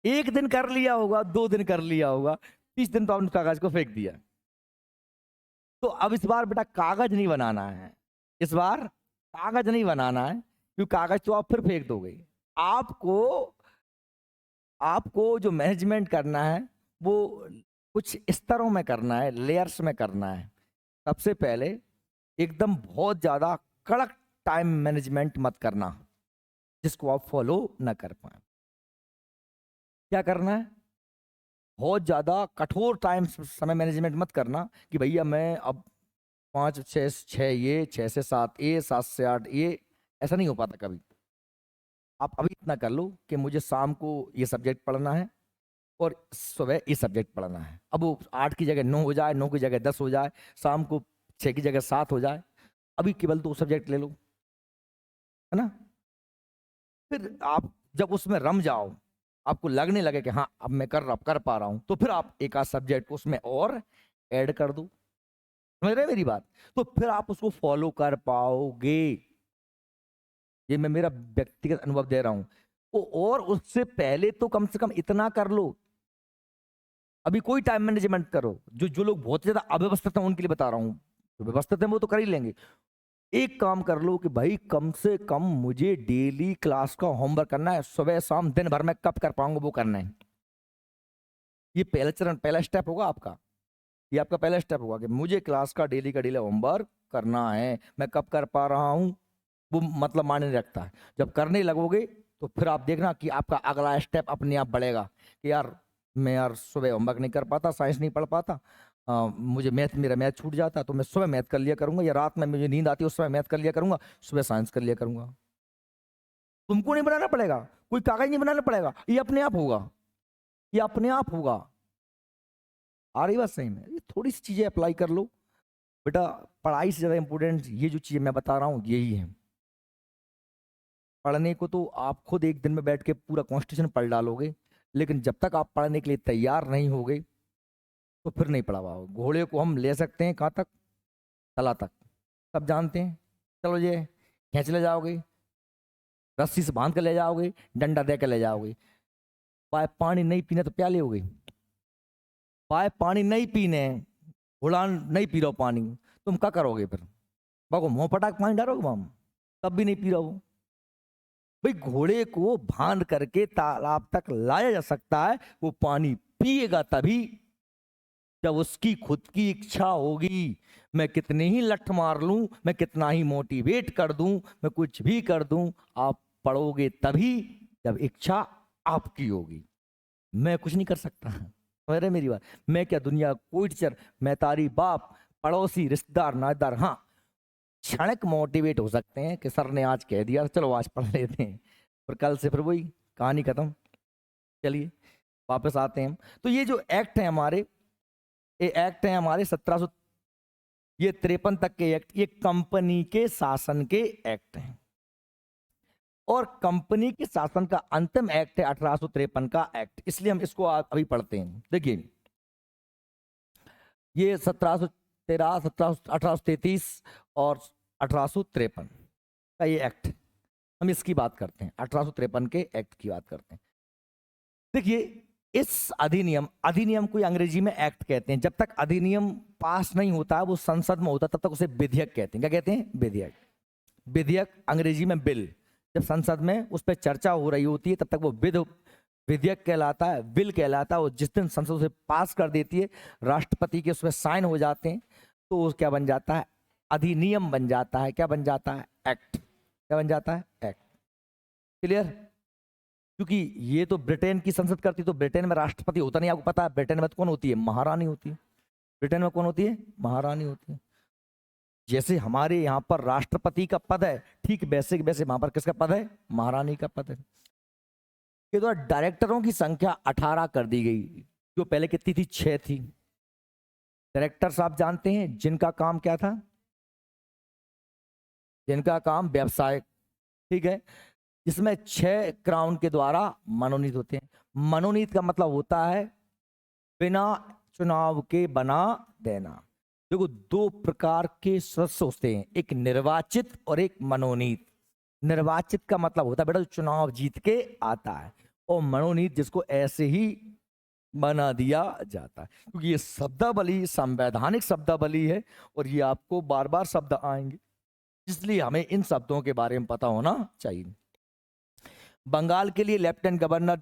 एक दिन कर लिया होगा, 2 दिन कर लिया होगा, 30 दिन तो आपने कागज को फेंक दिया। तो अब इस बार बेटा कागज नहीं बनाना है, इस बार कागज नहीं बनाना है, क्योंकि कागज तो आप फिर फेंक दोगे। आपको आपको जो मैनेजमेंट करना है वो कुछ स्तरों में करना है, लेयर्स में करना है। सबसे पहले एकदम बहुत ज्यादा कड़क टाइम मैनेजमेंट मत करना जिसको आप फॉलो ना कर पाए। क्या करना है? बहुत ज्यादा कठोर टाइम समय मैनेजमेंट मत करना कि भैया मैं अब 5 6 6 ये 6 से 7 ये 7 से 8 ये, ऐसा नहीं हो पाता कभी। आप अभी इतना कर लो कि मुझे शाम को ये सब्जेक्ट पढ़ना है और सुबह ये सब्जेक्ट पढ़ना है। अब वो 8 की जगह 9 हो जाए, 9 की जगह 10 हो जाए, शाम को 6 की जगह 7 हो जाए, अभी केवल 2 सब्जेक्ट ले लो, है ना। फिर आप जब उसमें रम जाओ, आपको लगने लगे कि हाँ अब मैं कर पा रहा हूं, तो फिर आप एक आध सब्जेक्ट उसमें और ऐड कर दो। समझ रहे हैं मेरी बात? तो फिर आप उसको फॉलो कर पाओगे। ये मैं मेरा व्यक्तिगत अनुभव दे रहा हूं। और उससे पहले तो कम से कम इतना कर लो, अभी कोई टाइम मैनेजमेंट करो। जो जो लोग बहुत ज्यादा अव्यवस्थित हैं उनके लिए बता रहा हूं, जो व्यवस्थित है वो तो कर ही लेंगे। एक काम कर लो कि भाई कम से कम मुझे डेली क्लास का होमवर्क करना है, सुबह शाम दिन भर में कब कर पाऊंगा वो करना है। ये पहला चरण, पहला स्टेप होगा आपका। ये आपका पहला स्टेप होगा कि मुझे क्लास का डेली होमवर्क करना है। मैं कब कर पा रहा हूँ वो मतलब मायने नहीं रखता है। जब करने लगोगे तो फिर आप देखना कि आपका अगला स्टेप अपने आप बढ़ेगा कि यार मैं यार सुबह होमवर्क नहीं कर पाता, साइंस नहीं पढ़ पाता, मुझे मेरा मैथ छूट जाता, तो मैं सुबह मैथ कर लिया करूंगा, या रात में मुझे नींद आती है उस समय मैथ कर लिया करूंगा, सुबह साइंस कर लिया करूंगा। तुमको नहीं बनाना पड़ेगा, कोई कागज नहीं बनाना पड़ेगा, ये अपने आप होगा, ये अपने आप होगा। आ रही बात सही में? ये थोड़ी सी चीजें अप्लाई कर लो बेटा। पढ़ाई से ज्यादा इंपॉर्टेंट ये जो चीजें मैं बता रहा हूँ यही है। पढ़ने को तो आप खुद एक दिन में बैठ के पूरा कॉन्स्टिट्यूशन पढ़ डालोगे, लेकिन जब तक आप पढ़ने के लिए तैयार नहीं होगे तो फिर नहीं पढ़ा पाओगे। घोड़े को हम ले सकते हैं कहाँ तक? तला तक, सब जानते हैं। चलो ये खींच ले जाओगे, रस्सी से बांध कर ले जाओगे, डंडा दे कर ले जाओगे, पानी नहीं पीना तो प्याले हो गई। पानी नहीं पीने, घोड़ा नहीं पी रहा हो पानी, तुम क्या करोगे फिर? बाको मुंह पटाक पानी डालोगे हम, तब भी नहीं पी रहा हो। भाई घोड़े को बांध करके तालाब तक लाया जा सकता है, वो पानी पिएगा तभी जब उसकी खुद की इच्छा होगी। मैं कितने ही लठ मार लूं, मैं कितना ही मोटिवेट कर दूं, मैं कुछ भी कर दूं, आप पढ़ोगे तभी जब इच्छा आपकी होगी। मैं कुछ नहीं कर सकता। समझ रहे मेरी बात? मैं क्या दुनिया कोई टीचर, मैं तारी बाप, पड़ोसी, रिश्तेदार, नातेदार, हाँ क्षणिक मोटिवेट हो सकते हैं कि सर ने आज कह दिया चलो आज पढ़ लेते हैं, और कल से फिर वही कहानी खत्म। चलिए वापस आते हैं हम। तो ये जो एक्ट है हमारे, ये एक्ट है हमारे 1700 ये 53 तक के एक्ट, ये कंपनी के शासन के एक्ट हैं। और कंपनी के शासन का अंतिम एक्ट है 1853 का एक्ट, इसलिए हम इसको अभी पढ़ते हैं। देखिए ये 1713, 1833 और 1853 का ये एक्ट, हम इसकी बात करते हैं, 1853 के एक्ट की बात करते हैं। देखिए इस अधिनियम, अधिनियम को अंग्रेजी में एक्ट कहते हैं। जब तक अधिनियम पास नहीं होता है, वो संसद में होता, तब तक उसे विधेयक कहते हैं। क्या कहते हैं? विधेयक। विधेयक अंग्रेजी में बिल। जब संसद में उस पर चर्चा हो रही होती है, तब तक वो विधेयक कहलाता है, बिल कहलाता है। और जिस दिन संसद उसे पास कर देती है, राष्ट्रपति के उसमें साइन हो जाते हैं, तो वो क्या बन जाता है? अधिनियम बन जाता है। क्या बन जाता है? एक्ट। क्या बन जाता है? एक्ट। क्लियर? क्योंकि ये तो ब्रिटेन की संसद करती, तो ब्रिटेन में राष्ट्रपति होता नहीं। आपको पता है ब्रिटेन में तो कौन होती है? महारानी होती है। ब्रिटेन में कौन होती है? महारानी होती है। जैसे हमारे यहाँ पर राष्ट्रपति का पद है, ठीक वैसे वैसे वहां पर किसका पद है? महारानी का पद है। के द्वारा डायरेक्टरों की संख्या 18 कर दी गई, जो पहले कितनी थी? 6 थी। डायरेक्टर्स आप जानते हैं जिनका काम क्या था? जिनका काम व्यवसाय, ठीक है, जिसमें 6 क्राउन के द्वारा मनोनीत होते हैं। मनोनीत का मतलब होता है बिना चुनाव के बना देना। देखो, 2 प्रकार के सदस्य होते हैं, एक निर्वाचित और एक मनोनीत। निर्वाचित का मतलब होता है बेटा चुनाव जीत के आता है, और मनोनीत जिसको ऐसे ही बना दिया जाता है। क्योंकि ये शब्दावली संवैधानिक शब्दावली है, और ये आपको बार बार शब्द आएंगे, इसलिए हमें इन शब्दों के बारे में पता होना चाहिए। बंगाल के लिए लेफ्टिनेंट गवर्नर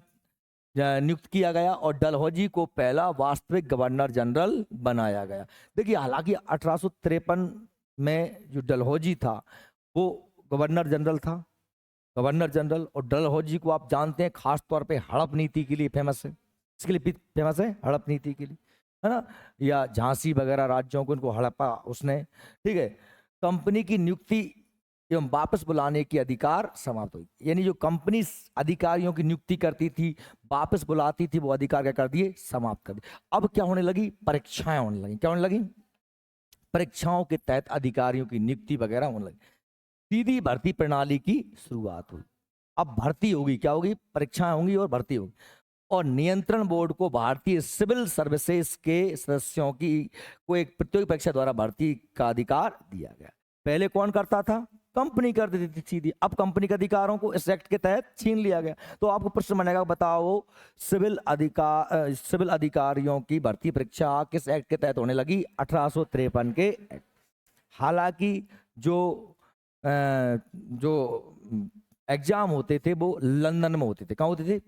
नियुक्त किया गया, और डलहौजी को पहला वास्तविक गवर्नर जनरल बनाया गया। देखिए, हालांकि 1853 में जो डलहौजी था वो गवर्नर जनरल था, गवर्नर जनरल। और डलहौजी को आप जानते हैं खास तौर पे हड़प नीति के लिए फेमस है। इसके लिए फेमस है, हड़प नीति के लिए, है ना, या झांसी वगैरह राज्यों को उनको हड़पा उसने, ठीक है। कंपनी की नियुक्ति एवं वापस बुलाने की अधिकार समाप्त हुई। यानी जो कंपनी अधिकारियों की नियुक्ति करती थी, वापस बुलाती थी, वो अधिकार क्या कर दिए? समाप्त कर दिए। अब क्या होने लगी? परीक्षाएं होने लगी। क्या होने लगी? परीक्षाओं के तहत अधिकारियों की नियुक्ति वगैरह होने लगी। सीधी भर्ती प्रणाली की शुरुआत हुई। अब भर्ती होगी, क्या होगी? परीक्षाएं होंगी और भर्ती होगी। और नियंत्रण बोर्ड को भारतीय सिविल सर्विसेज के सदस्यों की को एक प्रतियोगी परीक्षा द्वारा भर्ती का अधिकार दिया गया। पहले कौन करता था? कंपनी कर देती थी सीधी। अब कंपनी के अधिकारों को इस एक्ट के तहत छीन लिया गया। तो आपको प्रश्न बनेगा, बताओ सिविल अधिकारियों की भर्ती परीक्षा किस एक्ट के तहत होने लगी? 1853 के एक्ट। हालांकि जो एग्जाम होते थे वो लंदन में होते थे। कहाँ होते थे?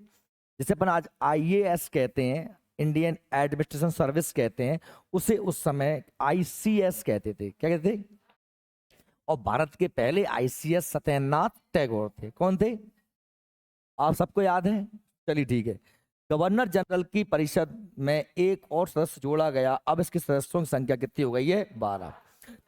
जैसे अपन आज IAS कहते हैं, इंडियन एडमिनिस्ट्रेशन सर्विस कहते हैं, उसे उस समय ICS कहते थे। क्या कहते थे? और भारत के पहले ICS सत्येंद्रनाथ टैगोर थे। कौन थे? आप सबको याद है? चलिए ठीक है। गवर्नर जनरल की परिषद में एक और सदस्य जोड़ा गया। अब इसके सदस्यों की संख्या कितनी हो गई है? 12।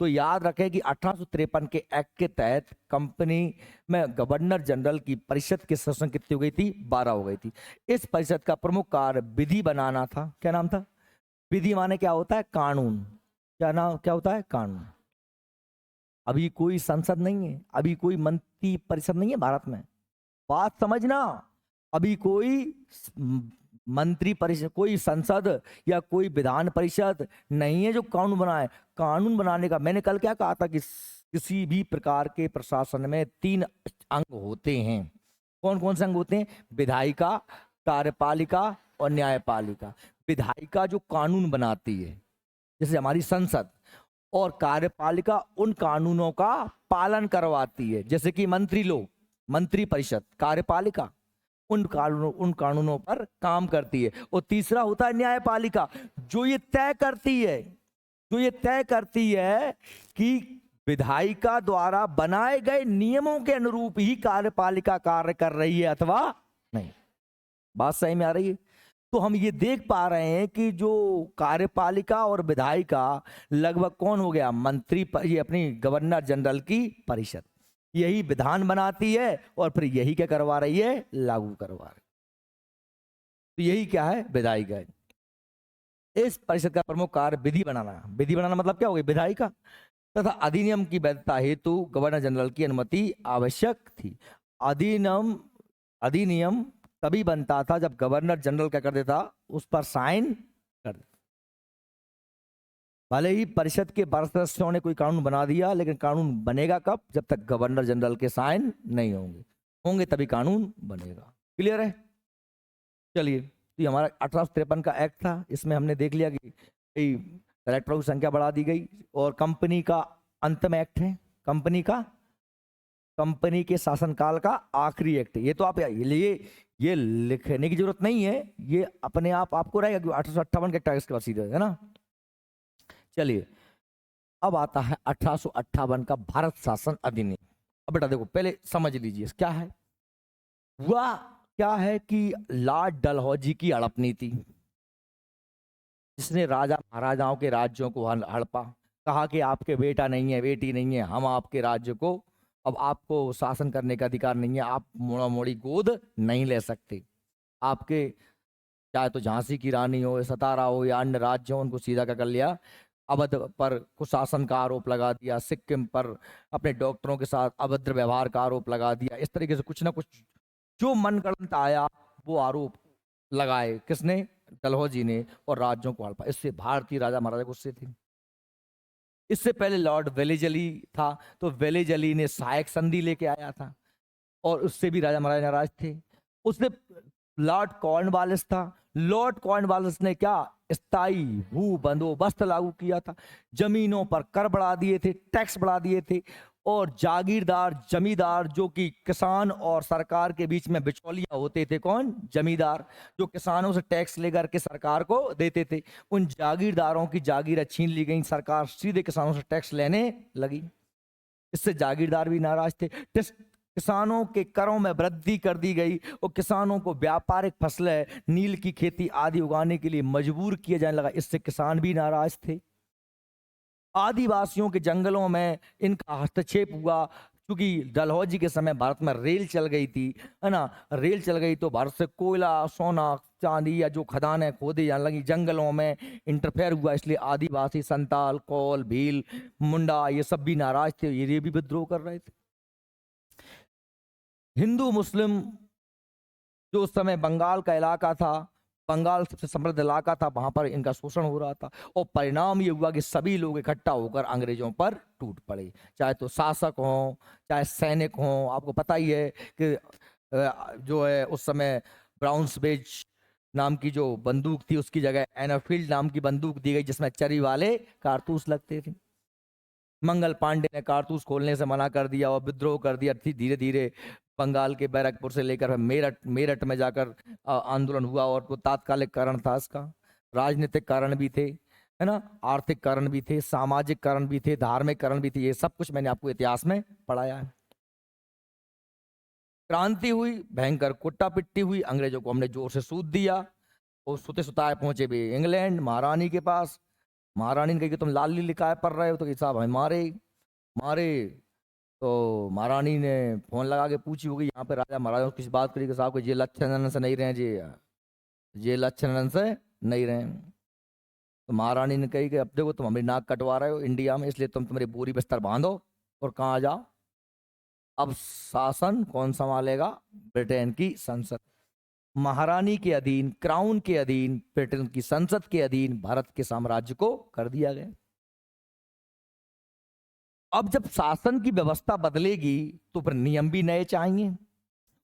तो याद रखें कि 1853 के एक्ट के तहत कंपनी में गवर्नर जनरल की परिषद की सदस्य कितनी हो गई थी? 12 हो गई थी। इस परिषद का प्रमुख कार्य विधि बनाना था। क्या नाम था? विधि माने क्या होता है? कानून। क्या होता है? कानून। अभी कोई संसद नहीं है, अभी कोई मंत्री परिषद नहीं है भारत में। बात समझना, अभी कोई मंत्री परिषद, कोई संसद या कोई विधान परिषद नहीं है जो कानून बनाए। कानून बनाने का, मैंने कल क्या कहा था कि किसी भी प्रकार के प्रशासन में 3 अंग होते हैं। कौन कौन से अंग होते हैं? विधायिका, कार्यपालिका और न्यायपालिका। विधायिका जो कानून बनाती है, जैसे हमारी संसद, और कार्यपालिका उन कानूनों का पालन करवाती है, जैसे कि मंत्री लोग, मंत्री परिषद। कार्यपालिका उन कानूनों पर काम करती है। और तीसरा होता है न्यायपालिका, जो ये तय करती है कि विधायिका द्वारा बनाए गए नियमों के अनुरूप ही कार्यपालिका कार्य कर रही है अथवा नहीं। बात सही में आ रही है? तो हम ये देख पा रहे हैं कि जो कार्यपालिका और विधायिका लगभग कौन हो गया? मंत्री ये अपनी गवर्नर जनरल की परिषद, यही विधान बनाती है और फिर यही क्या करवा रही है? लागू करवा रही। तो यही क्या है? विधायिका है। इस परिषद का प्रमुख कार्य विधि बनाना। विधि बनाना मतलब क्या हो गया? विधायिका। तथा अधिनियम की वैधता हेतु गवर्नर जनरल की अनुमति आवश्यक थी। अधिनियम तभी बनता था जब गवर्नर जनरल क्या कर देता? उस पर साइन कर देता। भले ही परिषद के 12 सदस्यों ने कोई कानून बना दिया, लेकिन कानून बनेगा कब? जब तक गवर्नर जनरल के साइन नहीं होंगे तभी कानून बनेगा। क्लियर है? चलिए तो ये हमारा 1853 का एक्ट था। इसमें हमने देख लिया कि कलेक्टरों की संख्या बढ़ा दी गई। और कंपनी का अंतिम एक्ट है, कंपनी के शासनकाल का आखिरी एक्ट। ये तो आप ये लिखने की जरूरत नहीं है, ये अपने आप आपको रहेगा कि 1858 का टैक्स का सीधे है ना। चलिए अब आता है 1858 का भारत शासन अधिनियम। अब बेटा देखो पहले समझ लीजिए क्या है। वह क्या है कि लॉर्ड डलहौजी की हड़प नीति, जिसने राजा महाराजाओं के राज्यों को हड़पा, कहा कि आपके बेटा नहीं है बेटी नहीं है, हम आपके राज्य को, अब आपको शासन करने का अधिकार नहीं है, आप मोड़ा मोड़ी गोद नहीं ले सकते। आपके चाहे तो झांसी की रानी हो, सतारा हो या अन्य राज्य हो, उनको सीधा कर लिया। अवध पर कुशासन का आरोप लगा दिया, सिक्किम पर अपने डॉक्टरों के साथ अभद्र व्यवहार का आरोप लगा दिया। इस तरीके से कुछ ना कुछ जो मनगढ़ंत आया वो आरोप लगाए किसने, डलहौजी ने, और राज्यों को हड़पा। इससे भारतीय राजा महाराजा गुस्से थे। इससे पहले लॉर्ड वेलेजली था, तो वेलेजली ने सहायक संधि लेके आया था और उससे भी राजा महाराजा नाराज थे। उसने लॉर्ड कॉर्नवालिस था, लॉर्ड कॉर्नवालिस ने क्या स्थायी भू बंदोबस्त लागू किया था, जमीनों पर कर बढ़ा दिए थे, टैक्स बढ़ा दिए थे। और जागीरदार जमींदार जो कि किसान और सरकार के बीच में बिचौलिया होते थे, कौन, जमींदार, जो किसानों से टैक्स लेकर के सरकार को देते थे, उन जागीरदारों की जागीरें छीन ली गई, सरकार सीधे किसानों से टैक्स लेने लगी। इससे जागीरदार भी नाराज थे। किसानों के करों में वृद्धि कर दी गई और किसानों को व्यापारिक फसलें, नील की खेती आदि उगाने के लिए मजबूर किया जाने लगा। इससे किसान भी नाराज थे। आदिवासियों के जंगलों में इनका हस्तक्षेप हुआ, क्योंकि डलहौजी के समय भारत में रेल चल गई थी, है ना। रेल चल गई तो भारत से कोयला, सोना, चांदी या जो खदानें खोदी जाने लगी, जंगलों में इंटरफेयर हुआ। इसलिए आदिवासी, संताल, कौल, भील, मुंडा ये सब भी नाराज थे, ये भी विद्रोह कर रहे थे। हिंदू मुस्लिम जो उस समय बंगाल का इलाका था, बंगाल सबसे समृद्ध इलाका था, वहां पर इनका शोषण हो रहा था। और परिणाम ये हुआ कि सभी लोग इकट्ठा होकर अंग्रेजों पर टूट पड़े, चाहे तो शासक हों चाहे सैनिक हों। आपको पता ही है कि जो है उस समय ब्राउन्सबेज नाम की जो बंदूक थी उसकी जगह एनफील्ड नाम की बंदूक दी गई, जिसमें चरी वाले कारतूस लगते थे। मंगल पांडे ने कारतूस खोलने से मना कर दिया और विद्रोह कर दिया। धीरे धीरे बंगाल के बैरकपुर से लेकर मेरठ में जाकर आंदोलन हुआ। और वो तात्कालिक कारण था, इसका राजनीतिक कारण भी थे, है ना, आर्थिक कारण भी थे, सामाजिक कारण भी थे, धार्मिक कारण भी थे। ये सब कुछ मैंने आपको इतिहास में पढ़ाया है। क्रांति हुई, भयंकर कुट्टा पिट्टी हुई, अंग्रेजों को हमने जोर से सूद दिया और सुते सुताए पहुंचे भी इंग्लैंड महारानी के पास। महारानी ने कही कि तुम लाली लिखाए पढ़ रहे हो, तो साहब हमें मारे मारे। तो महारानी ने फोन लगा के पूछी होगी यहाँ पे राजा महाराजा किस बात करी कि साहब को ये लक्षण से नहीं रहे जी, ये लक्षण से नहीं रहे। तो महारानी ने कही कि अब देखो तुम हमारी नाक कटवा रहे हो इंडिया में, इसलिए तुम तुम्हारी बोरी बिस्तर बांधो और कहाँ जाओ। अब शासन कौन संभालेगा, ब्रिटेन की संसद। महारानी के अधीन, क्राउन के अधीन, ब्रिटेन की संसद के अधीन भारत के साम्राज्य को कर दिया गया। अब जब शासन की व्यवस्था बदलेगी तो फिर नियम भी नए चाहिए,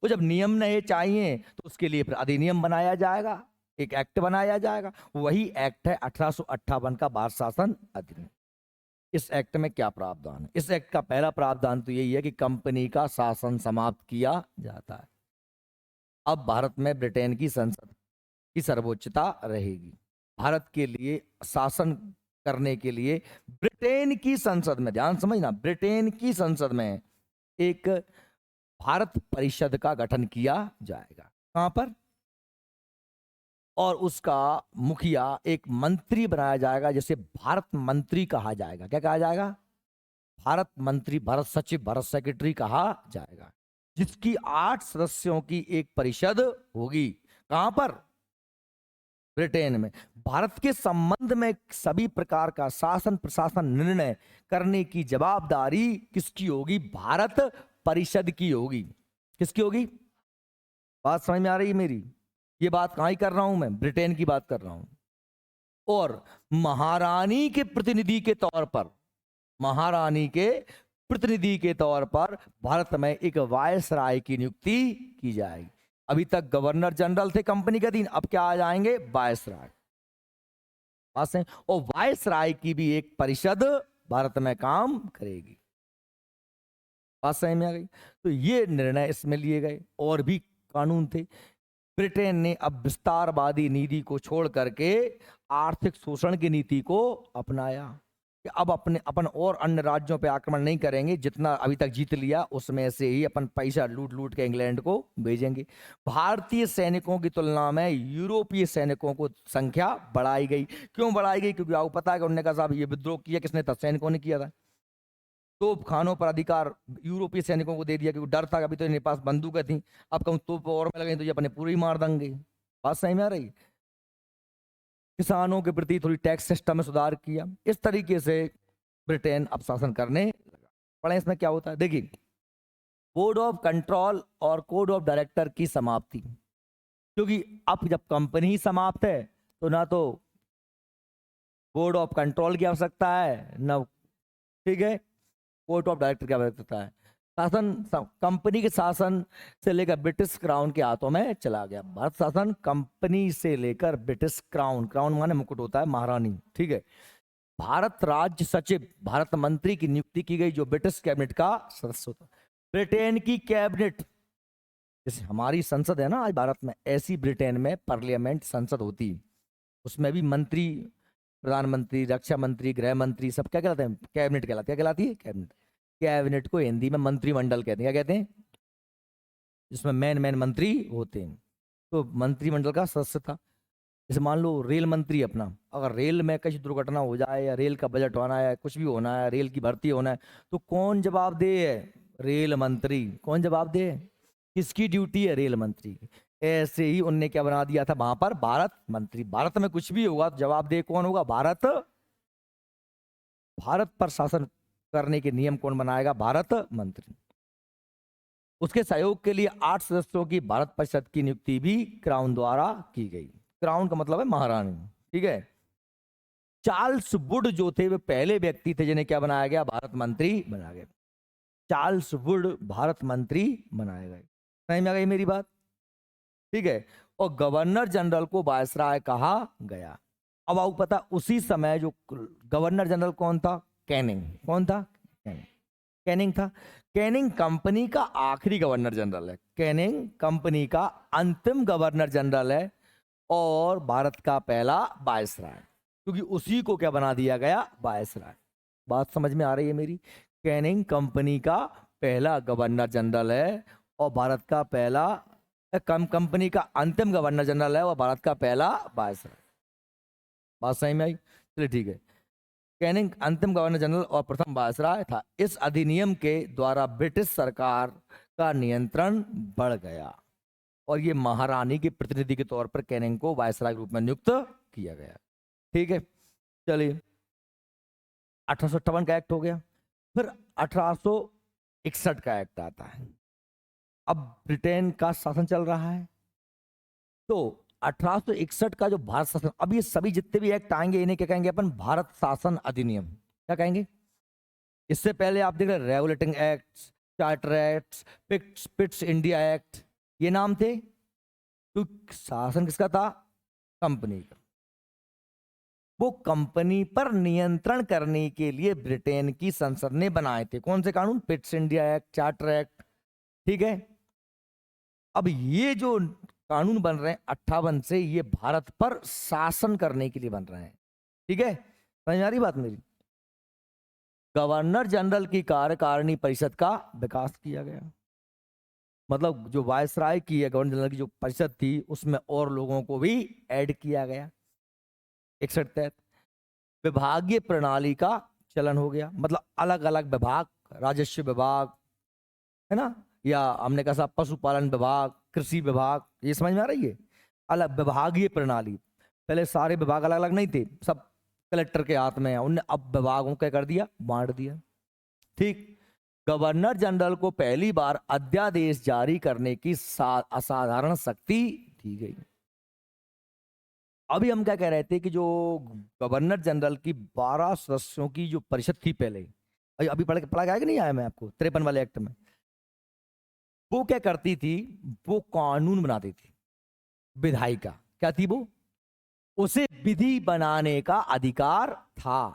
और जब नियम नए चाहिए तो उसके लिए फिर अधिनियम बनाया जाएगा, एक एक्ट बनाया जाएगा। वही एक्ट है 1858 का भारत शासन अधिनियम। इस एक्ट में क्या प्रावधान है? इस एक्ट का पहला प्रावधान तो यही है कि कंपनी का शासन समाप्त किया जाता है। अब भारत में ब्रिटेन की संसद की सर्वोच्चता रहेगी। भारत के लिए शासन करने के लिए ब्रिटेन की संसद में, ध्यान समझना, ब्रिटेन की संसद में एक भारत परिषद का गठन किया जाएगा। कहां पर? और उसका मुखिया एक मंत्री बनाया जाएगा, जिसे भारत मंत्री कहा जाएगा। क्या कहा जाएगा? भारत मंत्री, भारत सचिव, भारत सेक्रेटरी कहा जाएगा, जिसकी 8 सदस्यों की एक परिषद होगी। कहां पर? ब्रिटेन में। भारत के संबंध में सभी प्रकार का शासन प्रशासन निर्णय करने की जवाबदारी किसकी होगी? भारत परिषद की होगी। किसकी होगी? बात समझ में आ रही है मेरी? ये बात कहां ही कर रहा हूं मैं? ब्रिटेन की बात कर रहा हूं। और महारानी के प्रतिनिधि के तौर पर, महारानी के प्रतिनिधि के तौर पर भारत में एक वायसराय की नियुक्ति की जाएगी। अभी तक गवर्नर जनरल थे कंपनी के अधीन, अब क्या आ जाएंगे, वायसराय। पास है। और वायसराय की भी एक परिषद भारत में काम करेगी। बात सही में आ गई। तो ये निर्णय इसमें लिए गए। और भी कानून थे। ब्रिटेन ने अब विस्तारवादी नीति को छोड़ करके आर्थिक शोषण की नीति को अपनाया कि अब अपन और अन्य राज्यों पे आक्रमण नहीं करेंगे, जितना अभी तक जीत लिया उसमें से ही अपन पैसा लूट लूट के इंग्लैंड को भेजेंगे। भारतीय सैनिकों की तुलना में यूरोपीय सैनिकों को संख्या बढ़ाई गई। क्यों बढ़ाई गई? क्योंकि आपको पता है कि उन्होंने कहा साहब ये विद्रोह किया किसने था, सैनिकों ने किया था। तोप खानों पर अधिकार यूरोपीय सैनिकों को दे दिया, क्योंकि डर था कि अभी तो इनके पास बंदूकें थी, अब कहूँ तोप और में लगे तो ये अपने पूरी मार देंगे। बात सही में आ रही। किसानों के प्रति थोड़ी टैक्स सिस्टम में सुधार किया। इस तरीके से ब्रिटेन अब शासन करने लगा। पढ़े इसमें क्या होता है, देखिए। बोर्ड ऑफ कंट्रोल और कोड ऑफ डायरेक्टर की समाप्ति, क्योंकि अब जब कंपनी ही समाप्त है तो ना तो बोर्ड ऑफ कंट्रोल की आवश्यकता है ना, ठीक है, कोर्ट ऑफ डायरेक्टर की आवश्यकता है। शासन कंपनी के शासन से लेकर ब्रिटिश क्राउन के हाथों में चला गया। भारत शासन कंपनी से लेकर ब्रिटिश क्राउन, क्राउन माने मुकुट होता है, महारानी, ठीक है। भारत राज्य सचिव, भारत मंत्री की नियुक्ति की गई, जो ब्रिटिश कैबिनेट का सदस्य होता। ब्रिटेन की कैबिनेट, जैसे हमारी संसद है ना आज भारत में, ऐसी ब्रिटेन में पार्लियामेंट संसद होती। उसमें भी मंत्री, प्रधानमंत्री, रक्षा मंत्री, गृह मंत्री, सब क्या कहलाते हैं, कैबिनेट कहलाती है। क्या कहलाती है? कैबिनेट। कैबिनेट को हिंदी में मंत्रिमंडल कहते हैं। क्या कहते हैं? जिसमें मेन मेन मंत्री होते हैं। तो मंत्रिमंडल का सदस्य था। जैसे मान लो रेल मंत्री अपना, अगर रेल में कुछ दुर्घटना हो जाए या रेल का बजट होना है, कुछ भी होना है, रेल की भर्ती होना है, तो कौन जवाबदेह है? रेल मंत्री। कौन जवाबदेह है? किसकी ड्यूटी है? रेल मंत्री की। ऐसे ही उनने क्या बना दिया था वहां पर, भारत मंत्री। भारत में कुछ भी होगा तो जवाबदेह कौन होगा? भारत। भारत पर शासन करने के नियम कौन बनाएगा? भारत मंत्री। उसके सहयोग के लिए 8 सदस्यों की भारत परिषद की नियुक्ति भी क्राउन द्वारा की गई। क्राउन का मतलब है महारानी, ठीक है। चार्ल्स वुड जो थे वे पहले व्यक्ति थे जिन्हें क्या बनाया गया? भारत मंत्री बनाया गया। चार्ल्स वुड भारत मंत्री बनाए गए। समझ में आ गई मेरी बात? ठीक है। और गवर्नर जनरल को वायसराय कहा गया। अब आपको पता, उसी समय जो गवर्नर जनरल कौन था? कैनिंग। कौन था? कैनिंग। कैनिंग था। कैनिंग कंपनी का आखिरी गवर्नर जनरल है। कैनिंग कंपनी का अंतिम गवर्नर जनरल है और भारत का पहला वायसराय, क्योंकि उसी को क्या बना दिया गया? वायसराय। बात समझ में आ रही है मेरी? कैनिंग कंपनी का पहला गवर्नर जनरल है और भारत का पहला, कंपनी का अंतिम गवर्नर जनरल है और भारत का पहला वायसराय। बात सही में आई? चलिए ठीक है। कैनिंग अंतिम गवर्नर जनरल और प्रथम वायसराय था। इस अधिनियम के द्वारा ब्रिटिश सरकार का नियंत्रण बढ़ गया और ये महारानी के प्रतिनिधि के तौर पर कैनिंग को वायसराय के रूप में नियुक्त किया गया। ठीक है। चलिए, 1858 का एक्ट हो गया। फिर 1861 का एक्ट आता है। अब ब्रिटेन का शासन चल रहा है। तो 1861 का जो भारत शासन, अब ये सभी जितने भी एक्ट आएंगे इन्हें क्या कहेंगे अपन? भारत शासन अधिनियम। क्या कहेंगे? इससे पहले आप देख रहे regulating act, charter act, Pitt's India act, ये नाम थे। तो शासन किसका था? कंपनी का। वो कंपनी पर नियंत्रण करने के लिए ब्रिटेन की संसद ने बनाए थे। कौन से कानून? Pitt's India act, charter act, ठीक है। अब ये जो कानून बन रहे हैं 58 से, ये भारत पर शासन करने के लिए बन रहे हैं। ठीक है, समझ में आ रही बात मेरी? गवर्नर जनरल की कार्यकारिणी परिषद का विकास किया गया। मतलब जो वायसराय की है गवर्नर जनरल की जो परिषद थी, उसमें और लोगों को भी ऐड किया गया। 61 तहत विभागीय प्रणाली का चलन हो गया। मतलब अलग अलग विभाग, राजस्व विभाग है ना, या हमने कहा पशुपालन विभाग, कृषि विभाग, ये समझ में आ रही है? अलग विभागीय प्रणाली। पहले सारे विभाग अलग अलग नहीं थे, सब कलेक्टर के हाथ में है। उनने अब विभागों क्या कर दिया? बांट दिया। ठीक। गवर्नर जनरल को पहली बार अध्यादेश जारी करने की असाधारण शक्ति दी गई। अभी हम क्या कह रहे थे कि जो गवर्नर जनरल की 12 सदस्यों की जो परिषद थी पहले, अभी पढ़ा गया कि नहीं आया मैं आपको 53 वाले एक्ट में? वो क्या करती थी, वो कानून बनाती थी। विधायिका क्या थी वो, उसे विधि बनाने का अधिकार था,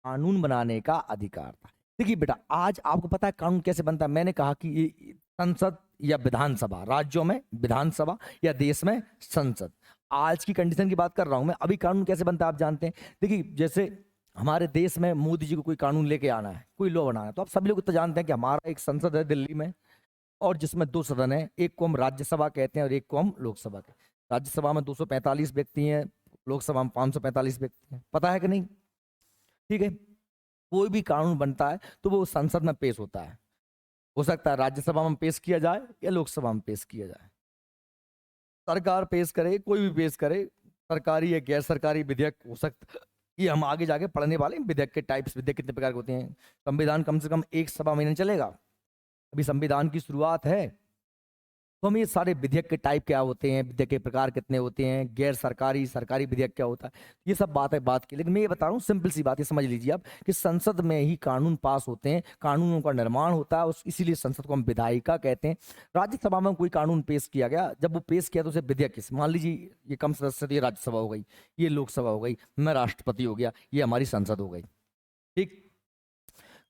कानून बनाने का अधिकार था। देखिए बेटा, आज आपको पता है कानून कैसे बनता है। मैंने कहा कि ये संसद या विधानसभा, राज्यों में विधानसभा या देश में संसद। आज की कंडीशन की बात कर रहा हूं मैं। अभी कानून कैसे बनता है आप जानते हैं। देखिए जैसे हमारे देश में मोदी जी को कोई कानून लेके आना है, कोई लॉ बनाना है, तो आप सभी लोग तो जानते हैं कि हमारा एक संसद है दिल्ली में, और जिसमें दो सदन है, एक को हम राज्यसभा कहते हैं और एक को हम लोकसभा कहते हैं। राज्यसभा में 245 व्यक्ति हैं, लोकसभा में 545 व्यक्ति हैं, पता है कि नहीं। ठीक है, कोई भी कानून बनता है तो वो संसद में पेश होता है। हो सकता है राज्यसभा में पेश किया जाए या लोकसभा में पेश किया जाए। सरकार पेश करे, कोई भी पेश करे, सरकारी या गैर सरकारी विधेयक हो सकता, ये हम आगे जाके पढ़ने वाले हैं। विधेयक के टाइप्स, विधेयक कितने प्रकार के होते हैं। संविधान कम से कम एक सभा में नहीं चलेगा, अभी संविधान की शुरुआत है। तो हम ये सारे विधेयक के टाइप क्या होते हैं, विधेयक के प्रकार कितने होते हैं, गैर सरकारी सरकारी विधेयक क्या होता है, ये सब बात है बात की। लेकिन मैं ये बता रहा हूँ सिंपल सी बात, ये समझ लीजिए आप कि संसद में ही कानून पास होते हैं, कानूनों का निर्माण होता है, इसीलिए संसद को हम विधायिका कहते हैं। राज्यसभा में कोई कानून पेश किया गया, जब वो पेश किया तो उसे विधेयक किस, मान लीजिए ये कम सदस्य, ये राज्यसभा हो गई, ये लोकसभा हो गई, मैं राष्ट्रपति हो गया, ये हमारी संसद हो गई। ठीक,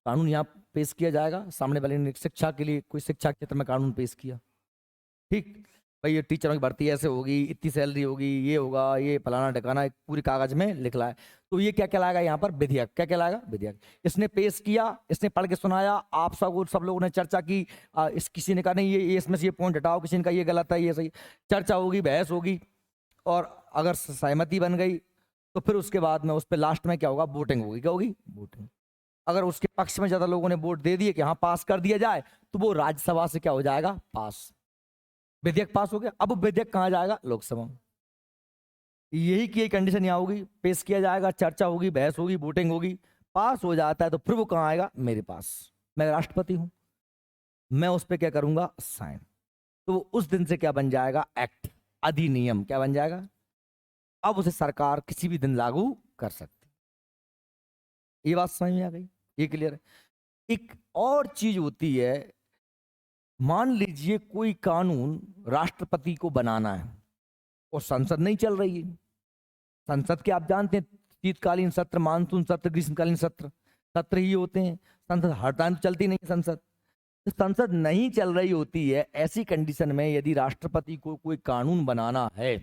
कानून यहाँ पेश किया जाएगा, सामने वाले ने शिक्षा के लिए कोई शिक्षा के क्षेत्र में कानून पेश किया। ठीक, भाई ये टीचरों की भर्ती ऐसे होगी, इतनी सैलरी होगी, ये होगा, ये फलाना ढकाना, एक पूरी कागज में लिखला है। तो ये क्या कहलाएगा यहाँ पर, विधेयक। क्या कहलाएगा, विधेयक। इसने पेश किया, इसने पढ़ के सुनाया, आप सब लोगों ने चर्चा की, किसी ने कहा नहीं ये इसमें से ये पॉइंट हटाओ, किसी ने कहा ये गलत है, ये सही। चर्चा होगी, बहस होगी, और अगर सहमति बन गई तो फिर उसके बाद में उस पर लास्ट में क्या होगा, वोटिंग होगी। क्या होगी, वोटिंग। अगर उसके पक्ष में ज्यादा लोगों ने वोट दे दिए कि हाँ पास कर दिया जाए, तो वो राज्यसभा से क्या हो जाएगा, पास, विधेयक पास हो गया। अब विधेयक कहाँ जाएगा, लोकसभा में। यही की कंडीशन यहाँ होगी, पेश किया जाएगा, चर्चा होगी, बहस होगी, वोटिंग होगी, पास हो जाता है तो फिर वो कहाँ आएगा, मेरे पास। मैं राष्ट्रपति हूं, मैं उस पर क्या करूंगा, साइन। तो वो उस दिन से क्या बन जाएगा, एक्ट, अधिनियम। क्या बन जाएगा, अब उसे सरकार किसी भी दिन लागू कर सकती। ये बात समझ में आ गई, ये क्लियर है। एक और चीज होती है, मान लीजिए कोई कानून राष्ट्रपति को बनाना है और संसद नहीं चल रही है। संसद के आप जानते हैं, शीतकालीन सत्र, मानसून सत्र, ग्रीष्मकालीन सत्र, सत्र ही होते हैं। संसद हर टाइम चलती नहीं है संसद। तो संसद नहीं चल रही होती है, ऐसी कंडीशन में यदि राष्ट्रपति को कोई कानून बनाना है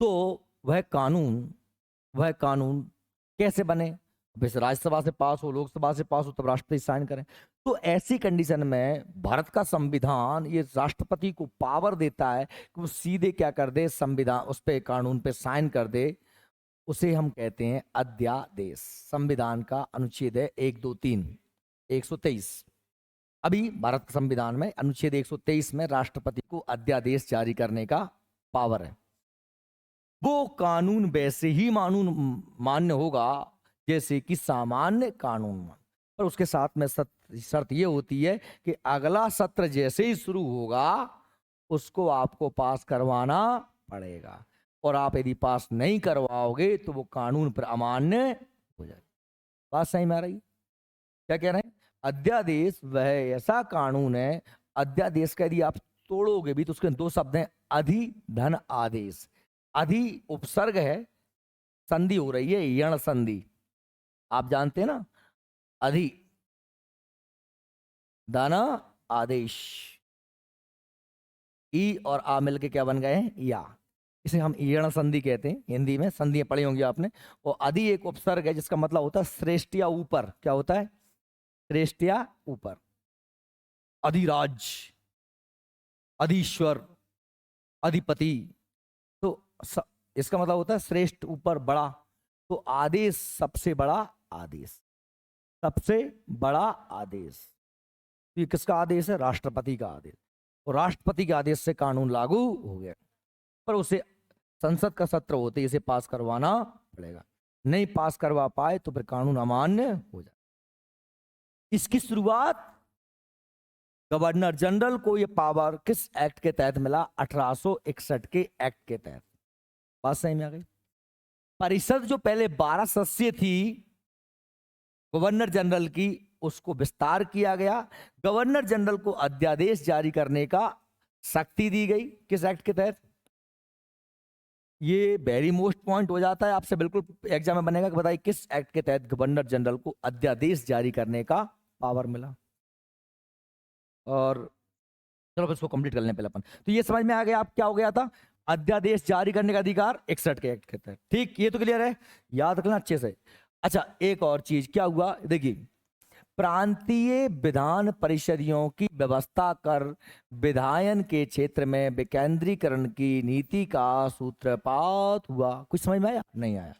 तो वह कानून कैसे बने, बस राज्यसभा से पास हो, लोकसभा से पास हो, तब राष्ट्रपति साइन करें। तो ऐसी कंडीशन में भारत का संविधान ये राष्ट्रपति को पावर देता है कि वो सीधे क्या कर दे, संविधान उस पे, कानून पे साइन कर दे। उसे हम कहते हैं अध्यादेश। संविधान का अनुच्छेद है 123 123। अभी भारत के संविधान में अनुच्छेद 123 में राष्ट्रपति को अध्यादेश जारी करने का पावर है। वो कानून वैसे ही मान्य होगा जैसे कि सामान्य कानून, पर उसके साथ में शर्त ये होती है कि अगला सत्र जैसे ही शुरू होगा उसको आपको पास करवाना पड़ेगा, और आप यदि पास नहीं करवाओगे तो वो कानून पर अमान्य हो जाएगा। बात सही में आ रही, क्या कह रहे हैं। अध्यादेश वह ऐसा कानून है, अध्यादेश का यदि आप तोड़ोगे भी तो उसके दो शब्द हैं, अधि धन आदेश। अधि उपसर्ग है, संधि हो रही है, यण संधि, आप जानते हैं ना, अधि धन आदेश, ई और आ मिलके क्या बन गए हैं, या। इसे हम यण संधि कहते हैं, हिंदी में संधियां पढ़ी होंगी आपने। और अधि एक उपसर्ग है जिसका मतलब होता है श्रेष्ठ या ऊपर। क्या होता है, श्रेष्ठ या ऊपर। अधिराज, अधीश्वर, अधिपति, तो इसका मतलब होता है श्रेष्ठ, ऊपर, बड़ा। तो आदेश सबसे बड़ा आदेश, सबसे बड़ा आदेश। तो ये किसका आदेश है, राष्ट्रपति का आदेश। और राष्ट्रपति के आदेश से कानून लागू हो गया, पर उसे संसद का सत्र होते ही इसे पास करवाना पड़ेगा। नहीं पास करवा पाए तो फिर कानून अमान्य हो जाए। इसकी शुरुआत गवर्नर जनरल को यह पावर किस एक्ट के तहत मिला, 1861 के एक्ट के तहत। बात सही में आ गई। परिषद जो पहले 12 सदस्य थी गवर्नर जनरल की, उसको विस्तार किया गया। गवर्नर जनरल को अध्यादेश जारी करने का शक्ति दी गई। किस एक्ट के तहत? ये वेरी मोस्ट पॉइंट हो जाता है आपसे, बिल्कुल एग्जाम में बनेगा कि बताइए किस एक्ट के तहत गवर्नर जनरल को अध्यादेश जारी करने का पावर मिला। और चलो इसको कंप्लीट कर लें पहले अपन। तो ये समझ में आ गया आप क्या हो गया था, अध्यादेश जारी करने का अधिकार 61 के एक्ट के तहत। ठीक, ये तो क्लियर है, याद रखना अच्छे से। अच्छा, एक और चीज क्या हुआ, देखिए, प्रांतीय विधान परिषदियों की व्यवस्था कर विधायन के क्षेत्र में विकेंद्रीकरण की नीति का सूत्रपात हुआ। कुछ समझ में आया? नहीं आया?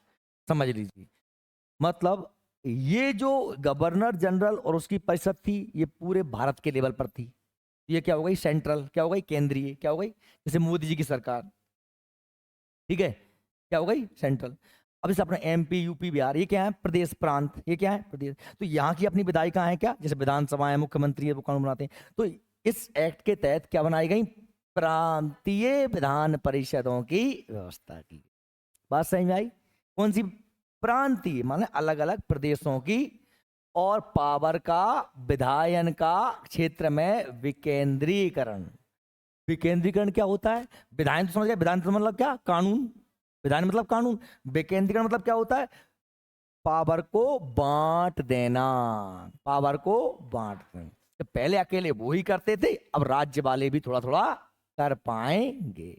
समझ लीजिए, मतलब ये जो गवर्नर जनरल और उसकी परिषद थी, ये पूरे भारत के लेवल पर थी। ये क्या हो गई? सेंट्रल। क्या हो गई? केंद्रीय। क्या हो गई? जैसे मोदी जी की सरकार, ठीक है, क्या हो गई? सेंट्रल। अब जैसे अपना एमपी, यूपी, बिहार, ये क्या है? प्रदेश, प्रांत। ये क्या है? प्रदेश। तो यहाँ की अपनी विधायिका है क्या? जैसे विधानसभा है, मुख्यमंत्री है, वो कानून बनाते हैं। तो इस एक्ट के तहत क्या बनाई गई? प्रांतीय विधान परिषदों की व्यवस्था की। बात समझ में आई? कौन सी? प्रांतीय, माने अलग अलग प्रदेशों की, और पावर का, विधायन का क्षेत्र में विकेंद्रीकरण। विकेंद्रीकरण क्या होता है? विधायन तो समझ गए, विधान तो मतलब क्या? कानून। विधान मतलब कानून। विकेंद्रीकरण मतलब क्या होता है? पावर को बांट देना। पावर को बांट देना। तो पहले अकेले वो ही करते थे, अब राज्य वाले भी थोड़ा थोड़ा कर पाएंगे।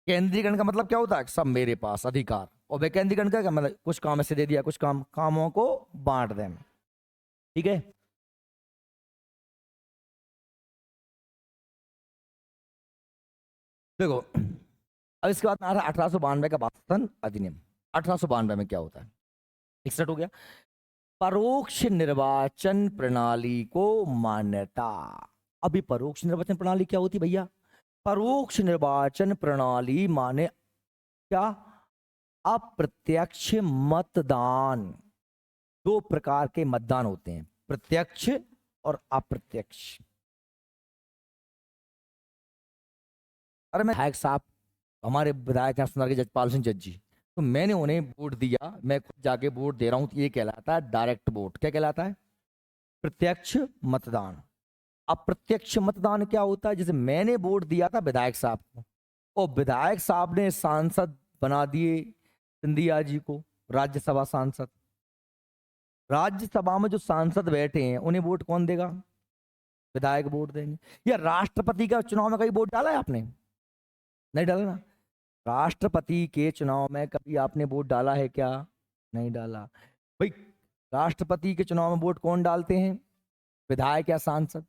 केंद्रीकरण का मतलब क्या होता है? सब मेरे पास अधिकार। और विकेंद्रीकरण का मतलब कुछ काम ऐसे दे दिया, कुछ कामों को बांट देना। ठीक है, देखो, अब इसके बाद में आ रहा है 1892 का वास्तन अधिनियम। 1892 में क्या होता है? 61 हो गया। परोक्ष निर्वाचन प्रणाली को मान्यता। अभी परोक्ष निर्वाचन प्रणाली क्या होती भैया? परोक्ष निर्वाचन प्रणाली माने क्या? अप्रत्यक्ष मतदान। दो प्रकार के मतदान होते हैं, प्रत्यक्ष और अप्रत्यक्ष। अरे मैं विधायक साहब, हमारे विधायक हैं सुनार के जजपाल सिंह जज्जी, तो मैंने उन्हें वोट दिया, मैं खुद जाके वोट दे रहा हूं, तो ये कहलाता है डायरेक्ट वोट। क्या कहलाता है? प्रत्यक्ष मतदान। अप्रत्यक्ष मतदान क्या होता है? जैसे मैंने वोट दिया था विधायक साहब को, और विधायक साहब ने सांसद बना दिए सिंधिया जी को, राज्यसभा सांसद। राज्यसभा में जो सांसद बैठे हैं उन्हें वोट कौन देगा? विधायक वोट देंगे। या राष्ट्रपति का चुनाव में कहीं वोट डाला है आपने? नहीं डाला ना। राष्ट्रपति के चुनाव में कभी आपने वोट डाला है क्या? नहीं डाला। भाई, राष्ट्रपति के चुनाव में वोट कौन डालते हैं? विधायक या सांसद।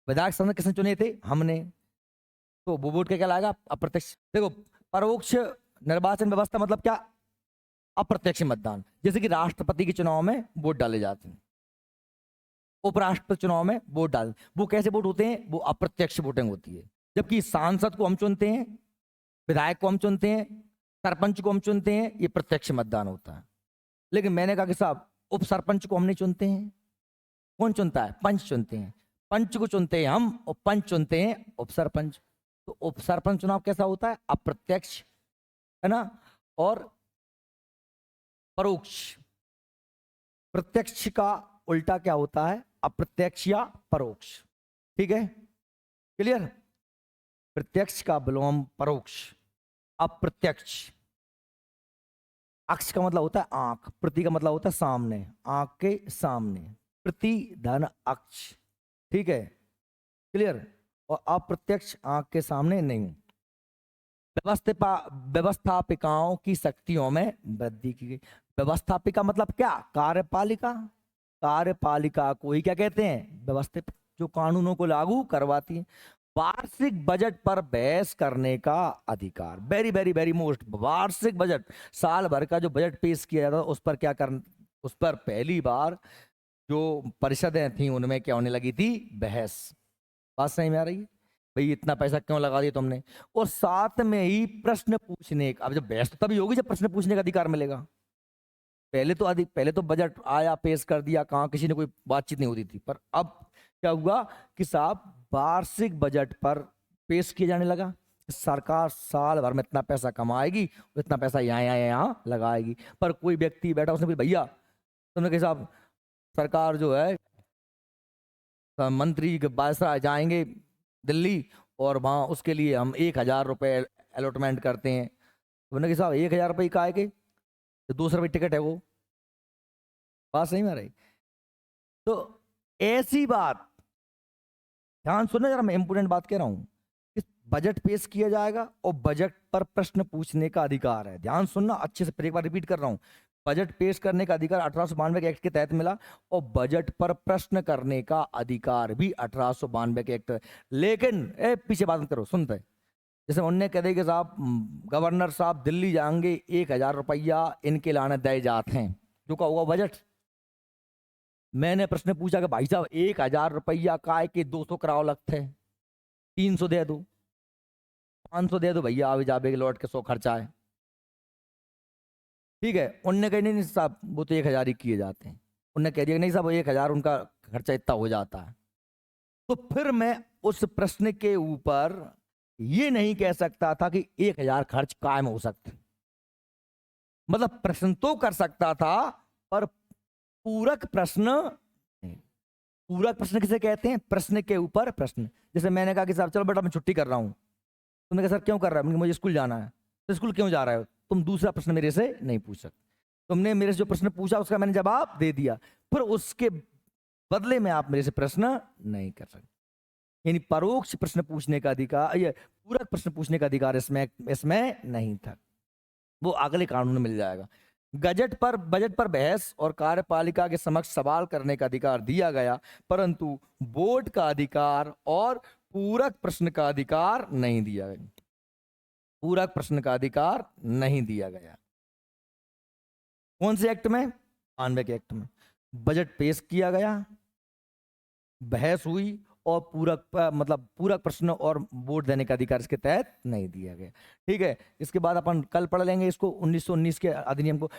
विधायक सांसद किसने चुने थे? हमने। तो वो वोट क्या कहलाएगा? अप्रत्यक्ष। देखो, परोक्ष निर्वाचन व्यवस्था मतलब क्या? अप्रत्यक्ष मतदान। जैसे कि राष्ट्रपति के चुनाव में वोट डाले जाते हैं, उपराष्ट्रपति चुनाव में वोट डाल, वो कैसे वोट होते हैं? वो अप्रत्यक्ष वोटिंग होती है। जबकि सांसद को हम चुनते हैं, विधायक को हम चुनते हैं, सरपंच को हम चुनते हैं, ये प्रत्यक्ष मतदान होता है। लेकिन मैंने कहा कि साहब, उप सरपंच को हम नहीं चुनते हैं। कौन चुनता है? पंच चुनते हैं। पंच को चुनते हैं हम, और पंच चुनते हैं उप सरपंच। तो उप सरपंच चुनाव कैसा होता है? अप्रत्यक्ष, है ना। और परोक्ष। प्रत्यक्ष का उल्टा क्या होता है? अप्रत्यक्ष या परोक्ष। ठीक है, क्लियर? प्रत्यक्ष का विलोम परोक्ष। अप्रत्यक्ष। अक्ष का मतलब होता है आंख, प्रति का मतलब होता है सामने, आंख के सामने। प्रति धन अक्ष। ठीक है, क्लियर? और अप्रत्यक्ष आंख के सामने नहीं। व्यवस्थापिकाओं की शक्तियों में वृद्धि की गई। व्यवस्थापिका मतलब क्या? कार्यपालिका। कार्यपालिका को ही क्या कहते हैं? व्यवस्थित, जो कानूनों को लागू करवाती है। वार्षिक बजट पर बहस करने का अधिकार। Very very very most. वार्षिक बजट, साल भर का जो बजट पेश किया जाता है, उस पर क्या कर, उस पर पहली बार जो परिषदें थी उनमें क्या होने लगी थी? बहस। बात सही में आ रही है? भाई इतना पैसा क्यों लगा दिया तुमने? और साथ में ही प्रश्न पूछने का। अब जब बहस तो तभी होगी जब प्रश्न पूछने का अधिकार मिलेगा। पहले तो बजट आया, पेश कर दिया, कहाँ किसी ने कोई बातचीत नहीं होती थी। पर अब क्या हुआ कि साहब वार्षिक बजट पर पेश किया जाने लगा। सरकार साल भर में इतना पैसा कमाएगी, इतना पैसा यहाँ यहाँ यहाँ लगाएगी। पर कोई व्यक्ति बैठा, उसने बोला भैया तुमने कहा साहब सरकार जो है मंत्री के बादशाह जाएंगे दिल्ली और वहाँ उसके लिए हम 1,000 रुपये अलॉटमेंट करते हैं। तो मैंने कहा साहब 1,000 रुपये का है कि 200 रुपये टिकट है वो, बात सही में रही। तो ऐसी बात, ध्यान सुनना जरा, मैं इंपोर्टेंट बात कह रहा हूँ। बजट पेश किया जाएगा और बजट पर प्रश्न पूछने का अधिकार है। ध्यान सुनना अच्छे से, एक बार रिपीट कर रहा हूँ। बजट पेश करने का अधिकार 1892 के एक्ट के तहत मिला और बजट पर प्रश्न करने का अधिकार भी 1892 के एक्ट। लेकिन पीछे बात करो, सुनते हैं। जैसे उनने कह दिया कि साहब गवर्नर साहब दिल्ली जाएंगे, 1,000 रुपया इनके लाने दे जाते हैं, जो का हुआ बजट। मैंने प्रश्न पूछा कि भाई साहब 1,000 रुपया काय के 200 कराओ लगते हैं, 300 दे दो, 500 दे दो भैया, आवे जावे के लौट के 100 खर्चा है, ठीक है। उनने कहा नहीं साहब वो तो 1,000 ही किए जाते हैं। उनने कह दिया नहीं साहब 1,000 उनका खर्चा इतना हो जाता है। तो फिर मैं उस प्रश्न के ऊपर ये नहीं कह सकता था कि 1,000 खर्च कायम हो सकते, मतलब प्रश्न तो कर सकता था पर पूरक प्रश्न नहीं। पूरक प्रश्न किसे कहते हैं? प्रश्न के ऊपर प्रश्न। जैसे मैंने कहा कि साहब चलो बेटा मैं छुट्टी कर रहा हूं, तुमने कहा सर क्यों कर रहा है? मुझे स्कूल जाना है। तो स्कूल क्यों जा रहे हो? तुम दूसरा प्रश्न मेरे से नहीं पूछ सकते। तुमने मेरे से जो प्रश्न पूछा उसका मैंने जवाब दे दिया, फिर उसके बदले में आप मेरे से प्रश्न नहीं कर सकते। यानी परोक्ष प्रश्न पूछने का अधिकार, ये पूरक प्रश्न पूछने का अधिकार इसमें नहीं था। वो अगले कानून में मिल जाएगा। बजट पर बहस और कार्यपालिका के समक्ष सवाल करने का अधिकार दिया गया, परंतु वोट का अधिकार और पूरक प्रश्न का अधिकार नहीं दिया गया। पूरक प्रश्न का अधिकार नहीं दिया गया। कौन से एक्ट में? 92 के एक्ट में। बजट पेश किया गया, बहस हुई और पूरक प्रश्न और वोट देने का अधिकार इसके तहत नहीं दिया गया। ठीक है, इसके बाद अपन कल पढ़ लेंगे इसको, 1919 के अधिनियम को।